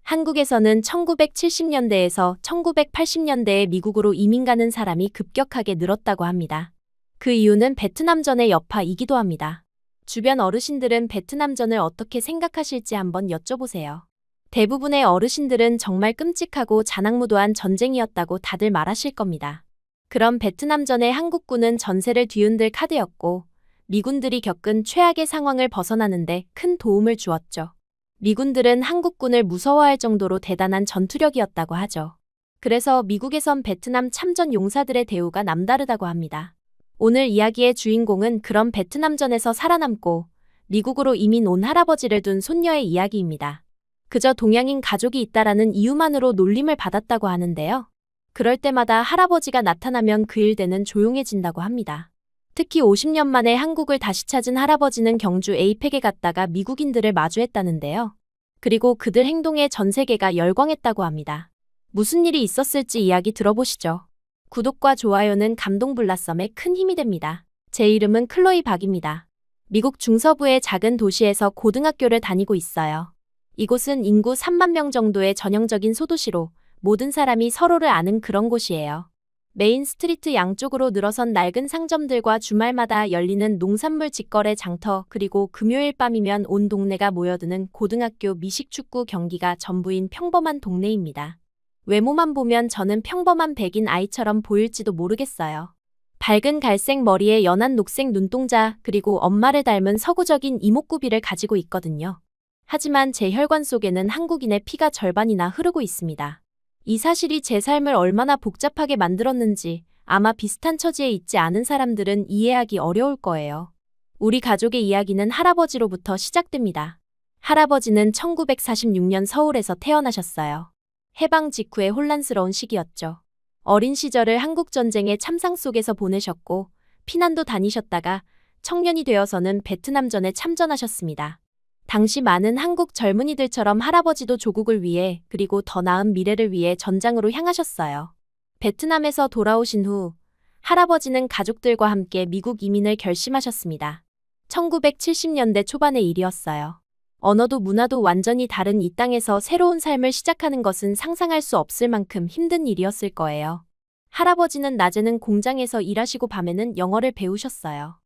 한국에서는 1970년대에서 1980년대에 미국으로 이민 가는 사람이 급격하게 늘었다고 합니다. 그 이유는 베트남전의 여파이기도 합니다. 주변 어르신들은 베트남전을 어떻게 생각하실지 한번 여쭤보세요. 대부분의 어르신들은 정말 끔찍하고 잔악무도한 전쟁이었다고 다들 말하실 겁니다. 그럼 베트남전의 한국군은 전세를 뒤흔들 카드였고 미군들이 겪은 최악의 상황을 벗어나는데 큰 도움을 주었죠. 미군들은 한국군을 무서워할 정도로 대단한 전투력이었다고 하죠. 그래서 미국에선 베트남 참전 용사들의 대우가 남다르다고 합니다. 오늘 이야기의 주인공은 그런 베트남전에서 살아남고 미국으로 이민 온 할아버지를 둔 손녀의 이야기입니다. 그저 동양인 가족이 있다라는 이유만으로 놀림을 받았다고 하는데요. 그럴 때마다 할아버지가 나타나면 그 일대는 조용해진다고 합니다. 특히 50년 만에 한국을 다시 찾은 할아버지는 경주 에이펙에 갔다가 미국인들을 마주했다는데요. 그리고 그들 행동에 전 세계가 열광했다고 합니다. 무슨 일이 있었을지 이야기 들어보시죠. 구독과 좋아요는 감동블라썸에 큰 힘이 됩니다. 제 이름은 클로이 박입니다. 미국 중서부의 작은 도시에서 고등학교를 다니고 있어요. 이곳은 인구 3만 명 정도의 전형적인 소도시로 모든 사람이 서로를 아는 그런 곳이에요. 메인 스트리트 양쪽으로 늘어선 낡은 상점들과 주말마다 열리는 농산물 직거래 장터, 그리고 금요일 밤이면 온 동네가 모여드는 고등학교 미식축구 경기가 전부인 평범한 동네입니다. 외모만 보면 저는 평범한 백인 아이처럼 보일지도 모르겠어요. 밝은 갈색 머리에 연한 녹색 눈동자, 그리고 엄마를 닮은 서구적인 이목구비를 가지고 있거든요. 하지만 제 혈관 속에는 한국인의 피가 절반이나 흐르고 있습니다. 이 사실이 제 삶을 얼마나 복잡하게 만들었는지 아마 비슷한 처지에 있지 않은 사람들은 이해하기 어려울 거예요. 우리 가족의 이야기는 할아버지로부터 시작됩니다. 할아버지는 1946년 서울에서 태어나셨어요. 해방 직후의 혼란스러운 시기였죠. 어린 시절을 한국전쟁의 참상 속에서 보내셨고 피난도 다니셨다가 청년이 되어서는 베트남전에 참전하셨습니다. 당시 많은 한국 젊은이들처럼 할아버지도 조국을 위해 그리고 더 나은 미래를 위해 전장으로 향하셨어요. 베트남에서 돌아오신 후 할아버지는 가족들과 함께 미국 이민을 결심하셨습니다. 1970년대 초반의 일이었어요. 언어도 문화도 완전히 다른 이 땅에서 새로운 삶을 시작하는 것은 상상할 수 없을 만큼 힘든 일이었을 거예요. 할아버지는 낮에는 공장에서 일하시고 밤에는 영어를 배우셨어요.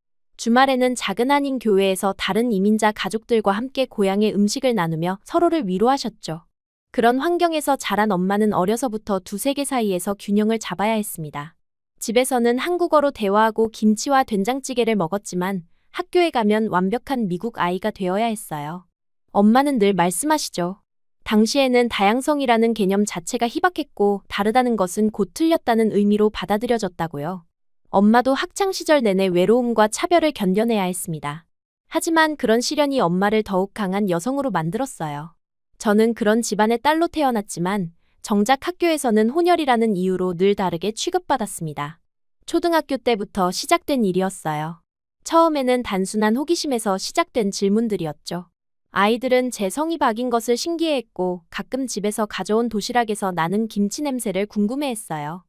주말에는 작은 한인 교회에서 다른 이민자 가족들과 함께 고향의 음식을 나누며 서로를 위로하셨죠. 그런 환경에서 자란 엄마는 어려서부터 두 세계 사이에서 균형을 잡아야 했습니다. 집에서는 한국어로 대화하고 김치와 된장찌개를 먹었지만 학교에 가면 완벽한 미국 아이가 되어야 했어요. 엄마는 늘 말씀하시죠. 당시에는 다양성이라는 개념 자체가 희박했고 다르다는 것은 곧 틀렸다는 의미로 받아들여졌다고요. 엄마도 학창시절 내내 외로움과 차별을 견뎌내야 했습니다. 하지만 그런 시련이 엄마를 더욱 강한 여성으로 만들었어요. 저는 그런 집안의 딸로 태어났지만 정작 학교에서는 혼혈이라는 이유로 늘 다르게 취급받았습니다. 초등학교 때부터 시작된 일이었어요. 처음에는 단순한 호기심에서 시작된 질문들이었죠. 아이들은 제 성이 박인 것을 신기해했고 가끔 집에서 가져온 도시락에서 나는 김치 냄새를 궁금해했어요.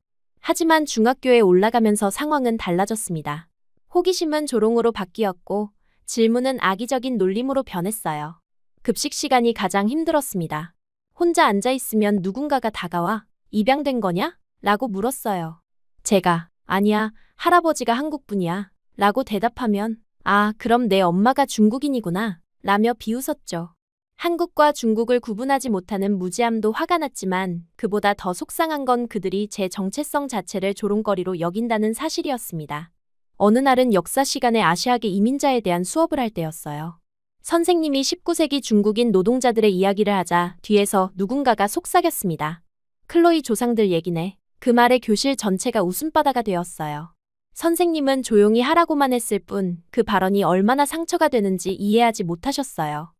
하지만 중학교에 올라가면서 상황은 달라졌습니다. 호기심은 조롱으로 바뀌었고 질문은 악의적인 놀림으로 변했어요. 급식 시간이 가장 힘들었습니다. 혼자 앉아있으면 누군가가 다가와 입양된 거냐? 라고 물었어요. 제가 아니야, 할아버지가 한국분이야 라고 대답하면 아, 그럼 내 엄마가 중국인이구나 라며 비웃었죠. 한국과 중국을 구분하지 못하는 무지함도 화가 났지만 그보다 더 속상한 건 그들이 제 정체성 자체를 조롱거리로 여긴다는 사실이었습니다. 어느 날은 역사 시간에 아시아계 이민자에 대한 수업을 할 때였어요. 선생님이 19세기 중국인 노동자들의 이야기를 하자 뒤에서 누군가가 속삭였습니다. 클로이 조상들 얘기네. 그 말에 교실 전체가 웃음바다가 되었어요. 선생님은 조용히 하라고만 했을 뿐 그 발언이 얼마나 상처가 되는지 이해하지 못하셨어요.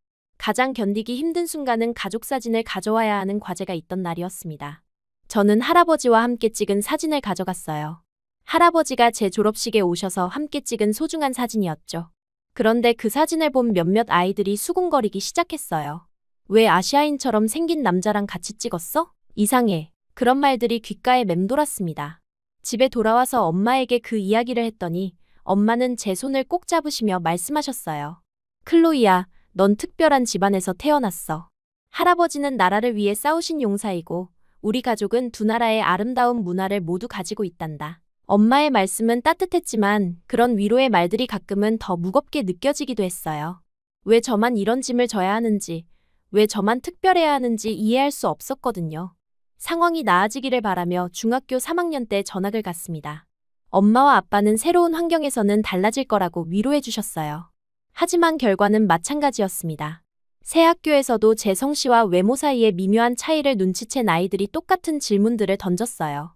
가장 견디기 힘든 순간은 가족 사진을 가져와야 하는 과제가 있던 날이었습니다. 저는 할아버지와 함께 찍은 사진을 가져갔어요. 할아버지가 제 졸업식에 오셔서 함께 찍은 소중한 사진이었죠. 그런데 그 사진을 본 몇몇 아이들이 수군거리기 시작했어요. 왜 아시아인처럼 생긴 남자랑 같이 찍었어? 이상해. 그런 말들이 귓가에 맴돌았습니다. 집에 돌아와서 엄마에게 그 이야기를 했더니 엄마는 제 손을 꼭 잡으시며 말씀하셨어요. 클로이야, 넌 특별한 집안에서 태어났어. 할아버지는 나라를 위해 싸우신 용사이고 우리 가족은 두 나라의 아름다운 문화를 모두 가지고 있단다. 엄마의 말씀은 따뜻했지만 그런 위로의 말들이 가끔은 더 무겁게 느껴지기도 했어요. 왜 저만 이런 짐을 져야 하는지, 왜 저만 특별해야 하는지 이해할 수 없었거든요. 상황이 나아지기를 바라며 중학교 3학년 때 전학을 갔습니다. 엄마와 아빠는 새로운 환경에서는 달라질 거라고 위로해 주셨어요. 하지만 결과는 마찬가지였습니다. 새 학교에서도 제 성씨와 외모 사이의 미묘한 차이를 눈치챈 아이들이 똑같은 질문들을 던졌어요.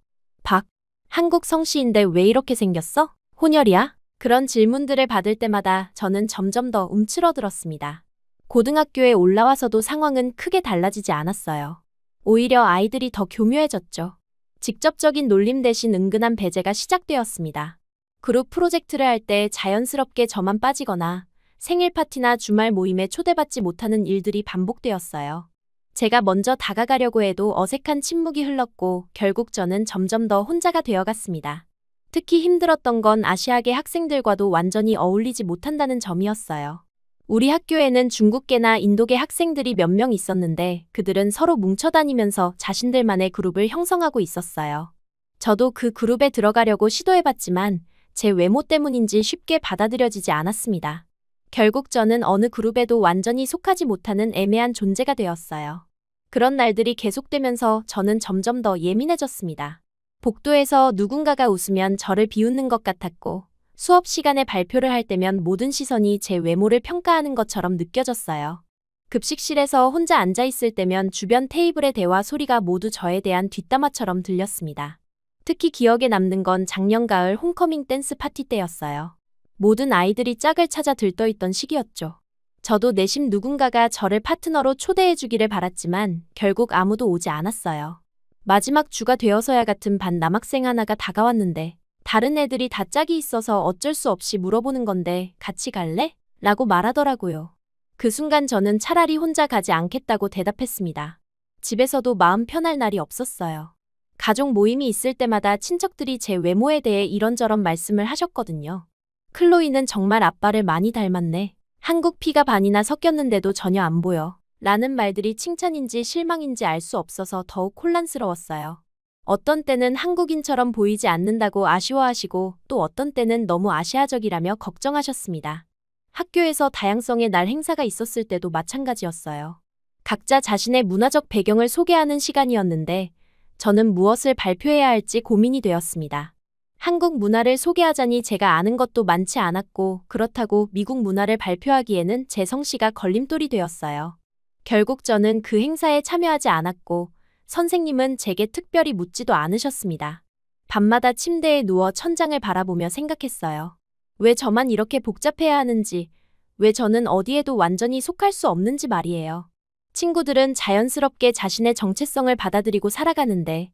한국 성씨인데 왜 이렇게 생겼어? 혼혈이야? 그런 질문들을 받을 때마다 저는 점점 더 움츠러들었습니다. 고등학교에 올라와서도 상황은 크게 달라지지 않았어요. 오히려 아이들이 더 교묘해졌죠. 직접적인 놀림 대신 은근한 배제가 시작되었습니다. 그룹 프로젝트를 할 때 자연스럽게 저만 빠지거나 생일 파티나 주말 모임에 초대받지 못하는 일들이 반복되었어요. 제가 먼저 다가가려고 해도 어색한 침묵이 흘렀고 결국 저는 점점 더 혼자가 되어갔습니다. 특히 힘들었던 건 아시아계 학생들과도 완전히 어울리지 못한다는 점이었어요. 우리 학교에는 중국계나 인도계 학생들이 몇 명 있었는데 그들은 서로 뭉쳐다니면서 자신들만의 그룹을 형성하고 있었어요. 저도 그 그룹에 들어가려고 시도해봤지만 제 외모 때문인지 쉽게 받아들여지지 않았습니다. 결국 저는 어느 그룹에도 완전히 속하지 못하는 애매한 존재가 되었어요. 그런 날들이 계속되면서 저는 점점 더 예민해졌습니다. 복도에서 누군가가 웃으면 저를 비웃는 것 같았고 수업 시간에 발표를 할 때면 모든 시선이 제 외모를 평가하는 것처럼 느껴졌어요. 급식실에서 혼자 앉아있을 때면 주변 테이블의 대화 소리가 모두 저에 대한 뒷담화처럼 들렸습니다. 특히 기억에 남는 건 작년 가을 홈커밍 댄스 파티 때였어요. 모든 아이들이 짝을 찾아 들떠있던 시기였죠. 저도 내심 누군가가 저를 파트너로 초대해주기를 바랐지만 결국 아무도 오지 않았어요. 마지막 주가 되어서야 같은 반 남학생 하나가 다가왔는데 다른 애들이 다 짝이 있어서 어쩔 수 없이 물어보는 건데 같이 갈래? 라고 말하더라고요. 그 순간 저는 차라리 혼자 가지 않겠다고 대답했습니다. 집에서도 마음 편할 날이 없었어요. 가족 모임이 있을 때마다 친척들이 제 외모에 대해 이런저런 말씀을 하셨거든요. 클로이는 정말 아빠를 많이 닮았네. 한국 피가 반이나 섞였는데도 전혀 안 보여. 라는 말들이 칭찬인지 실망인지 알 수 없어서 더욱 혼란스러웠어요. 어떤 때는 한국인처럼 보이지 않는다고 아쉬워하시고 또 어떤 때는 너무 아시아적이라며 걱정하셨습니다. 학교에서 다양성의 날 행사가 있었을 때도 마찬가지였어요. 각자 자신의 문화적 배경을 소개하는 시간이었는데 저는 무엇을 발표해야 할지 고민이 되었습니다. 한국 문화를 소개하자니 제가 아는 것도 많지 않았고 그렇다고 미국 문화를 발표하기에는 제 성씨가 걸림돌이 되었어요. 결국 저는 그 행사에 참여하지 않았고 선생님은 제게 특별히 묻지도 않으셨습니다. 밤마다 침대에 누워 천장을 바라보며 생각했어요. 왜 저만 이렇게 복잡해야 하는지, 왜 저는 어디에도 완전히 속할 수 없는지 말이에요. 친구들은 자연스럽게 자신의 정체성을 받아들이고 살아가는데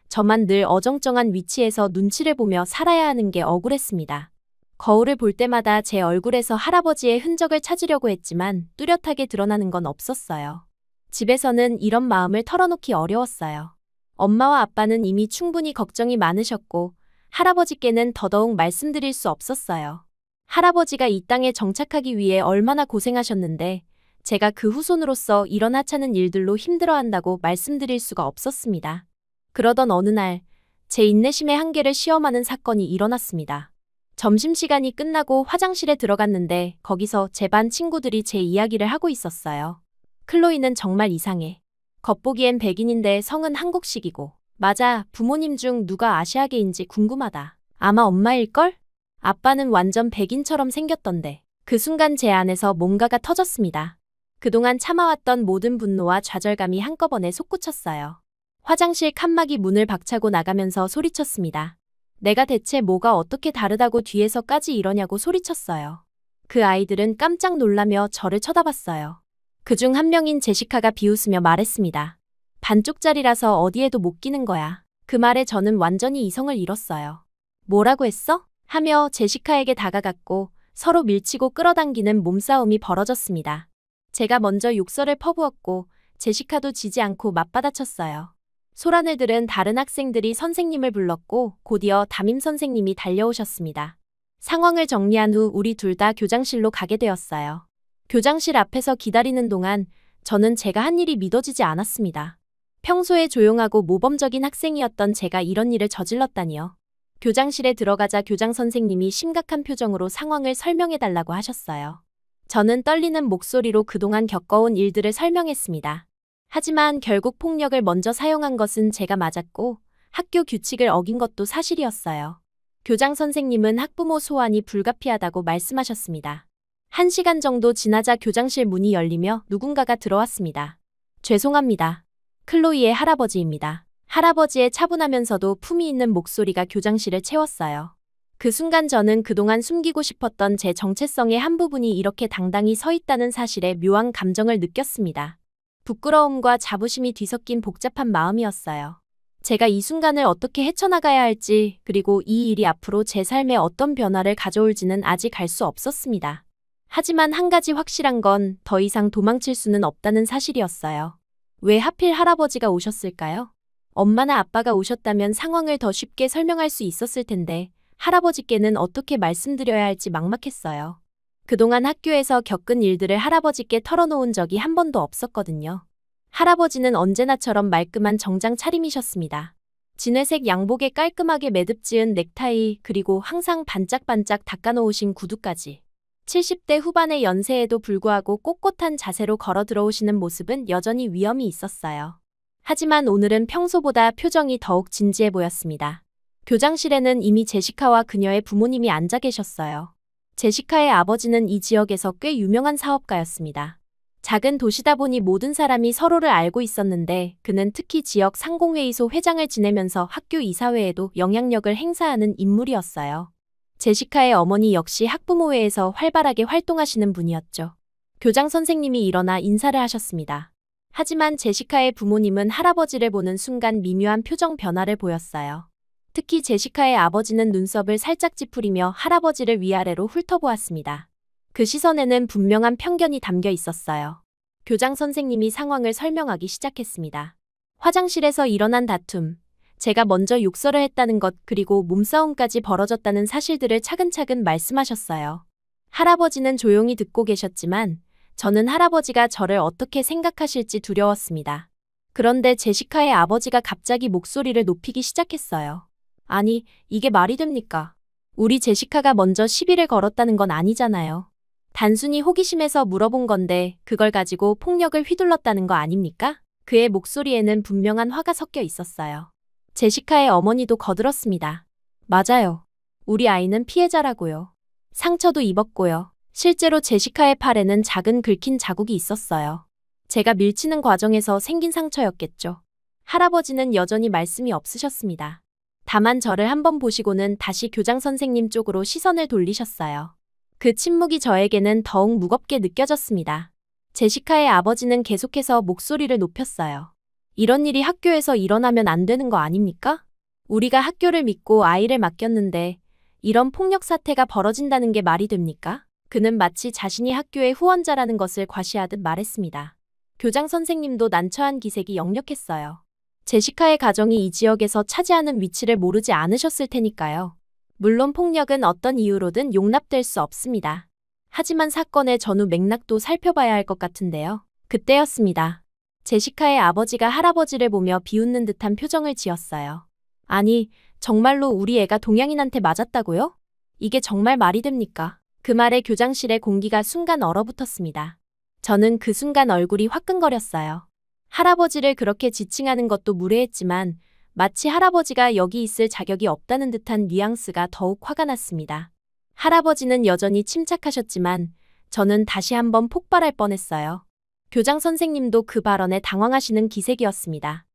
저만 늘 어정쩡한 위치에서 눈치를 보며 살아야 하는 게 억울했습니다. 거울을 볼 때마다 제 얼굴에서 할아버지의 흔적을 찾으려고 했지만 뚜렷하게 드러나는 건 없었어요. 집에서는 이런 마음을 털어놓기 어려웠어요. 엄마와 아빠는 이미 충분히 걱정이 많으셨고 할아버지께는 더더욱 말씀드릴 수 없었어요. 할아버지가 이 땅에 정착하기 위해 얼마나 고생하셨는데 제가 그 후손으로서 이런 하찮은 일들로 힘들어한다고 말씀드릴 수가 없었습니다. 그러던 어느 날 제 인내심의 한계를 시험하는 사건이 일어났습니다. 점심시간이 끝나고 화장실에 들어갔는데 거기서 제 반 친구들이 제 이야기를 하고 있었어요. 클로이는 정말 이상해. 겉보기엔 백인인데 성은 한국식이고. 맞아, 부모님 중 누가 아시아계인지 궁금하다. 아마 엄마일걸? 아빠는 완전 백인처럼 생겼던데. 그 순간 제 안에서 뭔가가 터졌습니다. 그동안 참아왔던 모든 분노와 좌절감이 한꺼번에 솟구쳤어요. 화장실 칸막이 문을 박차고 나가면서 소리쳤습니다. 내가 대체 뭐가 어떻게 다르다고 뒤에서까지 이러냐고 소리쳤어요. 그 아이들은 깜짝 놀라며 저를 쳐다봤어요. 그중 한 명인 제시카가 비웃으며 말했습니다. 반쪽짜리라서 어디에도 못 끼는 거야. 그 말에 저는 완전히 이성을 잃었어요. 뭐라고 했어? 하며 제시카에게 다가갔고 서로 밀치고 끌어당기는 몸싸움이 벌어졌습니다. 제가 먼저 욕설을 퍼부었고 제시카도 지지 않고 맞받아쳤어요. 소란을 들은 다른 학생들이 선생님을 불렀고 곧이어 담임 선생님이 달려오셨습니다. 상황을 정리한 후 우리 둘 다 교장실로 가게 되었어요. 교장실 앞에서 기다리는 동안 저는 제가 한 일이 믿어지지 않았습니다. 평소에 조용하고 모범적인 학생이었던 제가 이런 일을 저질렀다니요. 교장실에 들어가자 교장 선생님이 심각한 표정으로 상황을 설명해달라고 하셨어요. 저는 떨리는 목소리로 그동안 겪어온 일들을 설명했습니다. 하지만 결국 폭력을 먼저 사용한 것은 제가 맞았고 학교 규칙을 어긴 것도 사실이었어요. 교장 선생님은 학부모 소환이 불가피하다고 말씀하셨습니다. 1시간 정도 지나자 교장실 문이 열리며 누군가가 들어왔습니다. 죄송합니다. 클로이의 할아버지입니다. 할아버지의 차분하면서도 품위 있는 목소리가 교장실을 채웠어요. 그 순간 저는 그동안 숨기고 싶었던 제 정체성의 한 부분이 이렇게 당당히 서 있다는 사실에 묘한 감정을 느꼈습니다. 부끄러움과 자부심이 뒤섞인 복잡한 마음이었어요. 제가 이 순간을 어떻게 헤쳐나가야 할지, 그리고 이 일이 앞으로 제 삶에 어떤 변화를 가져올지는 아직 알 수 없었습니다. 하지만 한 가지 확실한 건 더 이상 도망칠 수는 없다는 사실이었어요. 왜 하필 할아버지가 오셨을까요? 엄마나 아빠가 오셨다면 상황을 더 쉽게 설명할 수 있었을 텐데 할아버지께는 어떻게 말씀드려야 할지 막막했어요. 그동안 학교에서 겪은 일들을 할아버지께 털어놓은 적이 한 번도 없었거든요. 할아버지는 언제나처럼 말끔한 정장 차림이셨습니다. 진회색 양복에 깔끔하게 매듭 지은 넥타이, 그리고 항상 반짝반짝 닦아놓으신 구두까지. 70대 후반의 연세에도 불구하고 꼿꼿한 자세로 걸어 들어오시는 모습은 여전히 위엄이 있었어요. 하지만 오늘은 평소보다 표정이 더욱 진지해 보였습니다. 교장실에는 이미 제시카와 그녀의 부모님이 앉아 계셨어요. 제시카의 아버지는 이 지역에서 꽤 유명한 사업가였습니다. 작은 도시다 보니 모든 사람이 서로를 알고 있었는데 그는 특히 지역 상공회의소 회장을 지내면서 학교 이사회에도 영향력을 행사하는 인물이었어요. 제시카의 어머니 역시 학부모회에서 활발하게 활동하시는 분이었죠. 교장 선생님이 일어나 인사를 하셨습니다. 하지만 제시카의 부모님은 할아버지를 보는 순간 미묘한 표정 변화를 보였어요. 특히 제시카의 아버지는 눈썹을 살짝 찌푸리며 할아버지를 위아래로 훑어보았습니다. 그 시선에는 분명한 편견이 담겨 있었어요. 교장 선생님이 상황을 설명하기 시작했습니다. 화장실에서 일어난 다툼, 제가 먼저 욕설을 했다는 것, 그리고 몸싸움까지 벌어졌다는 사실들을 차근차근 말씀하셨어요. 할아버지는 조용히 듣고 계셨지만 저는 할아버지가 저를 어떻게 생각하실지 두려웠습니다. 그런데 제시카의 아버지가 갑자기 목소리를 높이기 시작했어요. 아니, 이게 말이 됩니까? 우리 제시카가 먼저 시비를 걸었다는 건 아니잖아요. 단순히 호기심에서 물어본 건데 그걸 가지고 폭력을 휘둘렀다는 거 아닙니까? 그의 목소리에는 분명한 화가 섞여 있었어요. 제시카의 어머니도 거들었습니다. 맞아요. 우리 아이는 피해자라고요. 상처도 입었고요. 실제로 제시카의 팔에는 작은 긁힌 자국이 있었어요. 제가 밀치는 과정에서 생긴 상처였겠죠. 할아버지는 여전히 말씀이 없으셨습니다. 다만 저를 한번 보시고는 다시 교장 선생님 쪽으로 시선을 돌리셨어요. 그 침묵이 저에게는 더욱 무겁게 느껴졌습니다. 제시카의 아버지는 계속해서 목소리를 높였어요. 이런 일이 학교에서 일어나면 안 되는 거 아닙니까? 우리가 학교를 믿고 아이를 맡겼는데 이런 폭력 사태가 벌어진다는 게 말이 됩니까? 그는 마치 자신이 학교의 후원자라는 것을 과시하듯 말했습니다. 교장 선생님도 난처한 기색이 역력했어요. 제시카의 가정이 이 지역에서 차지하는 위치를 모르지 않으셨을 테니까요. 물론 폭력은 어떤 이유로든 용납될 수 없습니다. 하지만 사건의 전후 맥락도 살펴봐야 할 것 같은데요. 그때였습니다. 제시카의 아버지가 할아버지를 보며 비웃는 듯한 표정을 지었어요. 아니, 정말로 우리 애가 동양인한테 맞았다고요? 이게 정말 말이 됩니까? 그 말에 교장실의 공기가 순간 얼어붙었습니다. 저는 그 순간 얼굴이 화끈거렸어요. 할아버지를 그렇게 지칭하는 것도 무례했지만 마치 할아버지가 여기 있을 자격이 없다는 듯한 뉘앙스가 더욱 화가 났습니다. 할아버지는 여전히 침착하셨지만 저는 다시 한번 폭발할 뻔했어요. 교장 선생님도 그 발언에 당황하시는 기색이었습니다.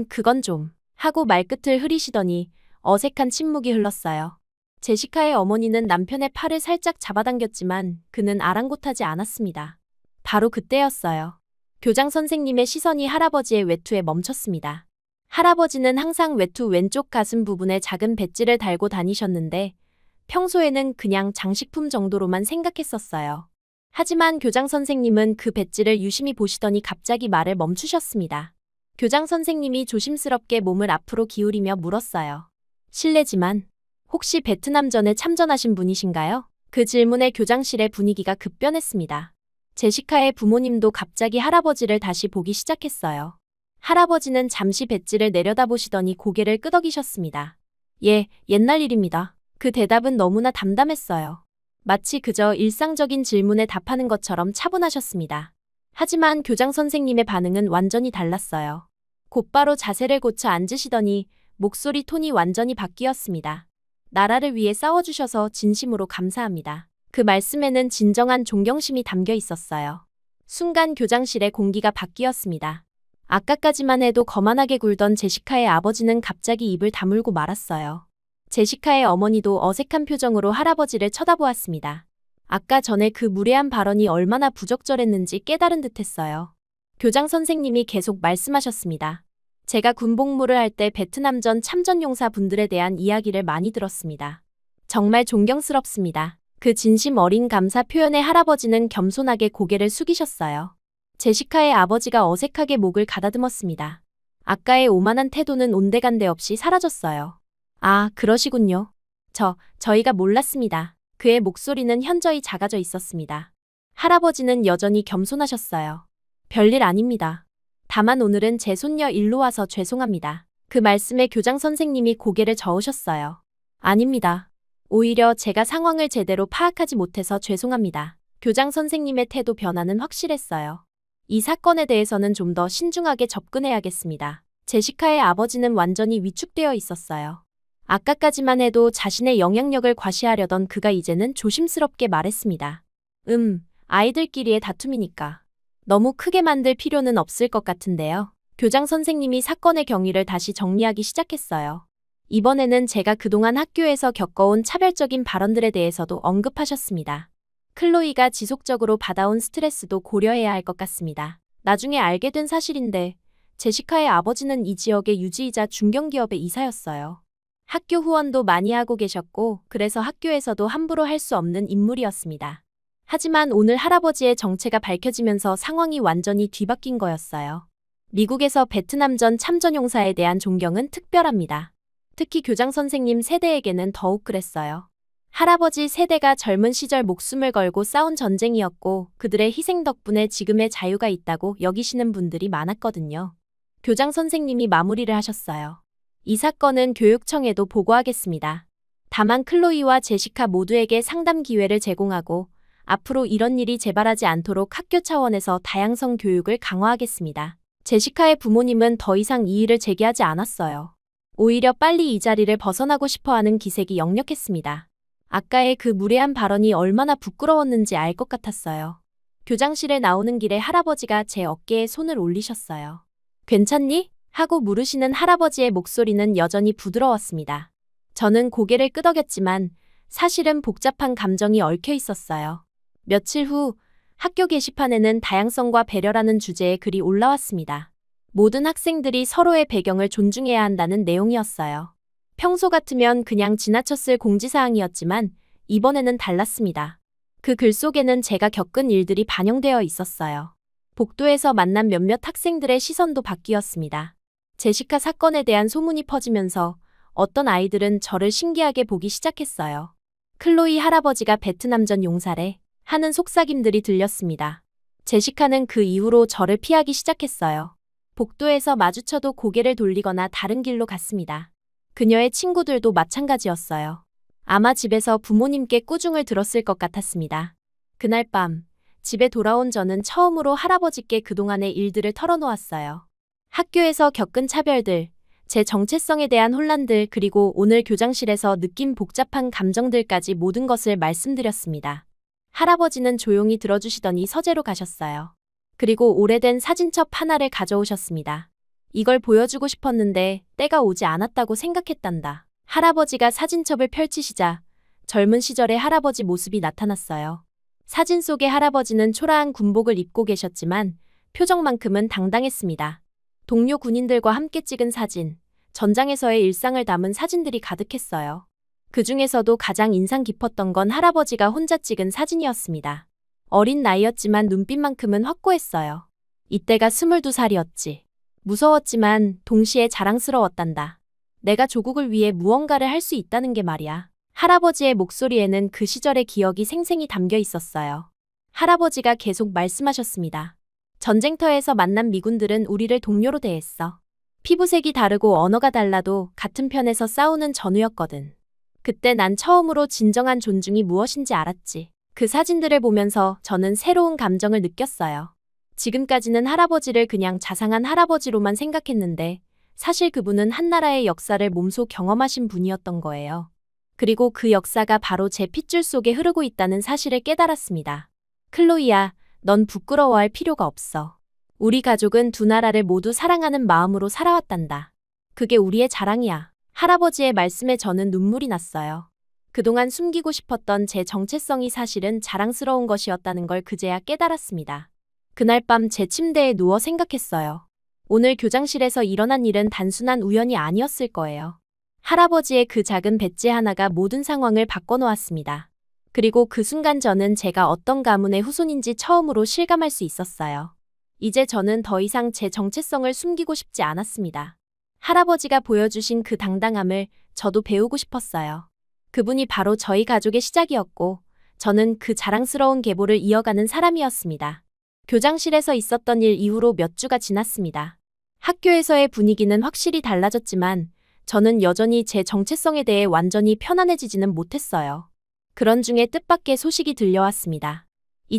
그건 좀 하고 말끝을 흐리시더니 어색한 침묵이 흘렀어요. 제시카의 어머니는 남편의 팔을 살짝 잡아당겼지만 그는 아랑곳하지 않았습니다. 바로 그때였어요. 교장 선생님의 시선이 할아버지의 외투에 멈췄습니다. 할아버지는 항상 외투 왼쪽 가슴 부분에 작은 배지를 달고 다니셨는데 평소에는 그냥 장식품 정도로만 생각했었어요. 하지만 교장 선생님은 그 배지를 유심히 보시더니 갑자기 말을 멈추셨습니다. 교장 선생님이 조심스럽게 몸을 앞으로 기울이며 물었어요. 실례지만 혹시 베트남전에 참전하신 분이신가요? 그 질문에 교장실의 분위기가 급변했습니다. 제시카의 부모님도 갑자기 할아버지를 다시 보기 시작했어요. 할아버지는 잠시 배지를 내려다보시더니 고개를 끄덕이셨습니다. 예, 옛날 일입니다. 그 대답은 너무나 담담했어요. 마치 그저 일상적인 질문에 답하는 것처럼 차분하셨습니다. 하지만 교장 선생님의 반응은 완전히 달랐어요. 곧바로 자세를 고쳐 앉으시더니 목소리 톤이 완전히 바뀌었습니다. 나라를 위해 싸워주셔서 진심으로 감사합니다. 그 말씀에는 진정한 존경심이 담겨 있었어요. 순간 교장실의 공기가 바뀌었습니다. 아까까지만 해도 거만하게 굴던 제시카의 아버지는 갑자기 입을 다물고 말았어요. 제시카의 어머니도 어색한 표정으로 할아버지를 쳐다보았습니다. 아까 전에 그 무례한 발언이 얼마나 부적절했는지 깨달은 듯했어요. 교장 선생님이 계속 말씀하셨습니다. 제가 군복무를 할 때 베트남전 참전용사 분들에 대한 이야기를 많이 들었습니다. 정말 존경스럽습니다. 그 진심 어린 감사 표현에 할아버지는 겸손하게 고개를 숙이셨어요. 제시카의 아버지가 어색하게 목을 가다듬었습니다. 아까의 오만한 태도는 온데간데 없이 사라졌어요. 아, 그러시군요. 저희가 몰랐습니다. 그의 목소리는 현저히 작아져 있었습니다. 할아버지는 여전히 겸손하셨어요. 별일 아닙니다. 다만 오늘은 제 손녀 일로 와서 죄송합니다. 그 말씀에 교장 선생님이 고개를 저으셨어요. 아닙니다. 오히려 제가 상황을 제대로 파악하지 못해서 죄송합니다. 교장 선생님의 태도 변화는 확실했어요. 이 사건에 대해서는 좀 더 신중하게 접근해야겠습니다. 제시카의 아버지는 완전히 위축되어 있었어요. 아까까지만 해도 자신의 영향력을 과시하려던 그가 이제는 조심스럽게 말했습니다. 아이들끼리의 다툼이니까. 너무 크게 만들 필요는 없을 것 같은데요. 교장 선생님이 사건의 경위를 다시 정리하기 시작했어요. 이번에는 제가 그동안 학교에서 겪어온 차별적인 발언들에 대해서도 언급하셨습니다. 클로이가 지속적으로 받아온 스트레스도 고려해야 할 것 같습니다. 나중에 알게 된 사실인데 제시카의 아버지는 이 지역의 유지이자 중견기업의 이사였어요. 학교 후원도 많이 하고 계셨고 그래서 학교에서도 함부로 할 수 없는 인물이었습니다. 하지만 오늘 할아버지의 정체가 밝혀지면서 상황이 완전히 뒤바뀐 거였어요. 미국에서 베트남전 참전용사에 대한 존경은 특별합니다. 특히 교장 선생님 세대에게는 더욱 그랬어요. 할아버지 세대가 젊은 시절 목숨을 걸고 싸운 전쟁이었고 그들의 희생 덕분에 지금의 자유가 있다고 여기시는 분들이 많았거든요. 교장 선생님이 마무리를 하셨어요. 이 사건은 교육청에도 보고하겠습니다. 다만 클로이와 제시카 모두에게 상담 기회를 제공하고 앞으로 이런 일이 재발하지 않도록 학교 차원에서 다양성 교육을 강화하겠습니다. 제시카의 부모님은 더 이상 이 일을 제기하지 않았어요. 오히려 빨리 이 자리를 벗어나고 싶어하는 기색이 역력했습니다. 아까의 그 무례한 발언이 얼마나 부끄러웠는지 알 것 같았어요. 교장실에 나오는 길에 할아버지가 제 어깨에 손을 올리셨어요. 괜찮니? 하고 물으시는 할아버지의 목소리는 여전히 부드러웠습니다. 저는 고개를 끄덕였지만 사실은 복잡한 감정이 얽혀 있었어요. 며칠 후 학교 게시판에는 다양성과 배려라는 주제의 글이 올라왔습니다. 모든 학생들이 서로의 배경을 존중해야 한다는 내용이었어요. 평소 같으면 그냥 지나쳤을 공지사항이었지만 이번에는 달랐습니다. 그 글 속에는 제가 겪은 일들이 반영되어 있었어요. 복도에서 만난 몇몇 학생들의 시선도 바뀌었습니다. 제시카 사건에 대한 소문이 퍼지면서 어떤 아이들은 저를 신기하게 보기 시작했어요. 클로이 할아버지가 베트남전 용사래 하는 속삭임들이 들렸습니다. 제시카는 그 이후로 저를 피하기 시작했어요. 복도에서 마주쳐도 고개를 돌리거나 다른 길로 갔습니다. 그녀의 친구들도 마찬가지였어요. 아마 집에서 부모님께 꾸중을 들었을 것 같았습니다. 그날 밤 집에 돌아온 저는 처음으로 할아버지께 그동안의 일들을 털어놓았어요. 학교에서 겪은 차별들, 제 정체성에 대한 혼란들 그리고 오늘 교장실에서 느낀 복잡한 감정들까지 모든 것을 말씀드렸습니다. 할아버지는 조용히 들어주시더니 서재로 가셨어요. 그리고 오래된 사진첩 하나를 가져오셨습니다. 이걸 보여주고 싶었는데 때가 오지 않았다고 생각했단다. 할아버지가 사진첩을 펼치시자 젊은 시절의 할아버지 모습이 나타났어요. 사진 속의 할아버지는 초라한 군복을 입고 계셨지만 표정만큼은 당당했습니다. 동료 군인들과 함께 찍은 사진, 전장에서의 일상을 담은 사진들이 가득했어요. 그 중에서도 가장 인상 깊었던 건 할아버지가 혼자 찍은 사진이었습니다. 어린 나이였지만 눈빛만큼은 확고했어요. 이때가 22살이었지. 무서웠지만 동시에 자랑스러웠단다. 내가 조국을 위해 무언가를 할 수 있다는 게 말이야. 할아버지의 목소리에는 그 시절의 기억이 생생히 담겨 있었어요. 할아버지가 계속 말씀하셨습니다. 전쟁터에서 만난 미군들은 우리를 동료로 대했어. 피부색이 다르고 언어가 달라도 같은 편에서 싸우는 전우였거든. 그때 난 처음으로 진정한 존중이 무엇인지 알았지. 그 사진들을 보면서 저는 새로운 감정을 느꼈어요. 지금까지는 할아버지를 그냥 자상한 할아버지로만 생각했는데 사실 그분은 한나라의 역사를 몸소 경험하신 분이었던 거예요. 그리고 그 역사가 바로 제 핏줄 속에 흐르고 있다는 사실을 깨달았습니다. 클로이야, 넌 부끄러워할 필요가 없어. 우리 가족은 두 나라를 모두 사랑하는 마음으로 살아왔단다. 그게 우리의 자랑이야. 할아버지의 말씀에 저는 눈물이 났어요. 그동안 숨기고 싶었던 제 정체성이 사실은 자랑스러운 것이었다는 걸 그제야 깨달았습니다. 그날 밤 제 침대에 누워 생각했어요. 오늘 교장실에서 일어난 일은 단순한 우연이 아니었을 거예요. 할아버지의 그 작은 배지 하나가 모든 상황을 바꿔놓았습니다. 그리고 그 순간 저는 제가 어떤 가문의 후손인지 처음으로 실감할 수 있었어요. 이제 저는 더 이상 제 정체성을 숨기고 싶지 않았습니다. 할아버지가 보여주신 그 당당함을 저도 배우고 싶었어요. 그분이 바로 저희 가족의 시작이었고, 저는 그 자랑스러운 계보를 이어가는 사람이었습니다. 교장실에서 있었던 일 이후로 몇 주가 지났습니다. 학교에서의 분위기는 확실히 달라졌지만, 저는 여전히 제 정체성에 대해 완전히 편안해지지는 못했어요. 그런 중에 뜻밖의 소식이 들려왔습니다.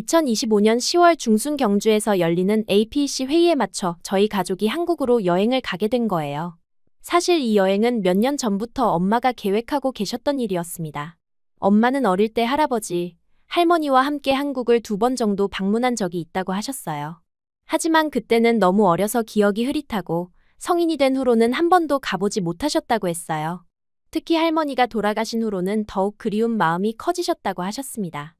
2025년 10월 중순 경주에서 열리는 APEC 회의에 맞춰 저희 가족이 한국으로 여행을 가게 된 거예요. 사실 이 여행은 몇 년 전부터 엄마가 계획하고 계셨던 일이었습니다. 엄마는 어릴 때 할아버지, 할머니와 함께 한국을 2번 정도 방문한 적이 있다고 하셨어요. 하지만 그때는 너무 어려서 기억이 흐릿하고 성인이 된 후로는 한 번도 가보지 못하셨다고 했어요. 특히 할머니가 돌아가신 후로는 더욱 그리운 마음이 커지셨다고 하셨습니다.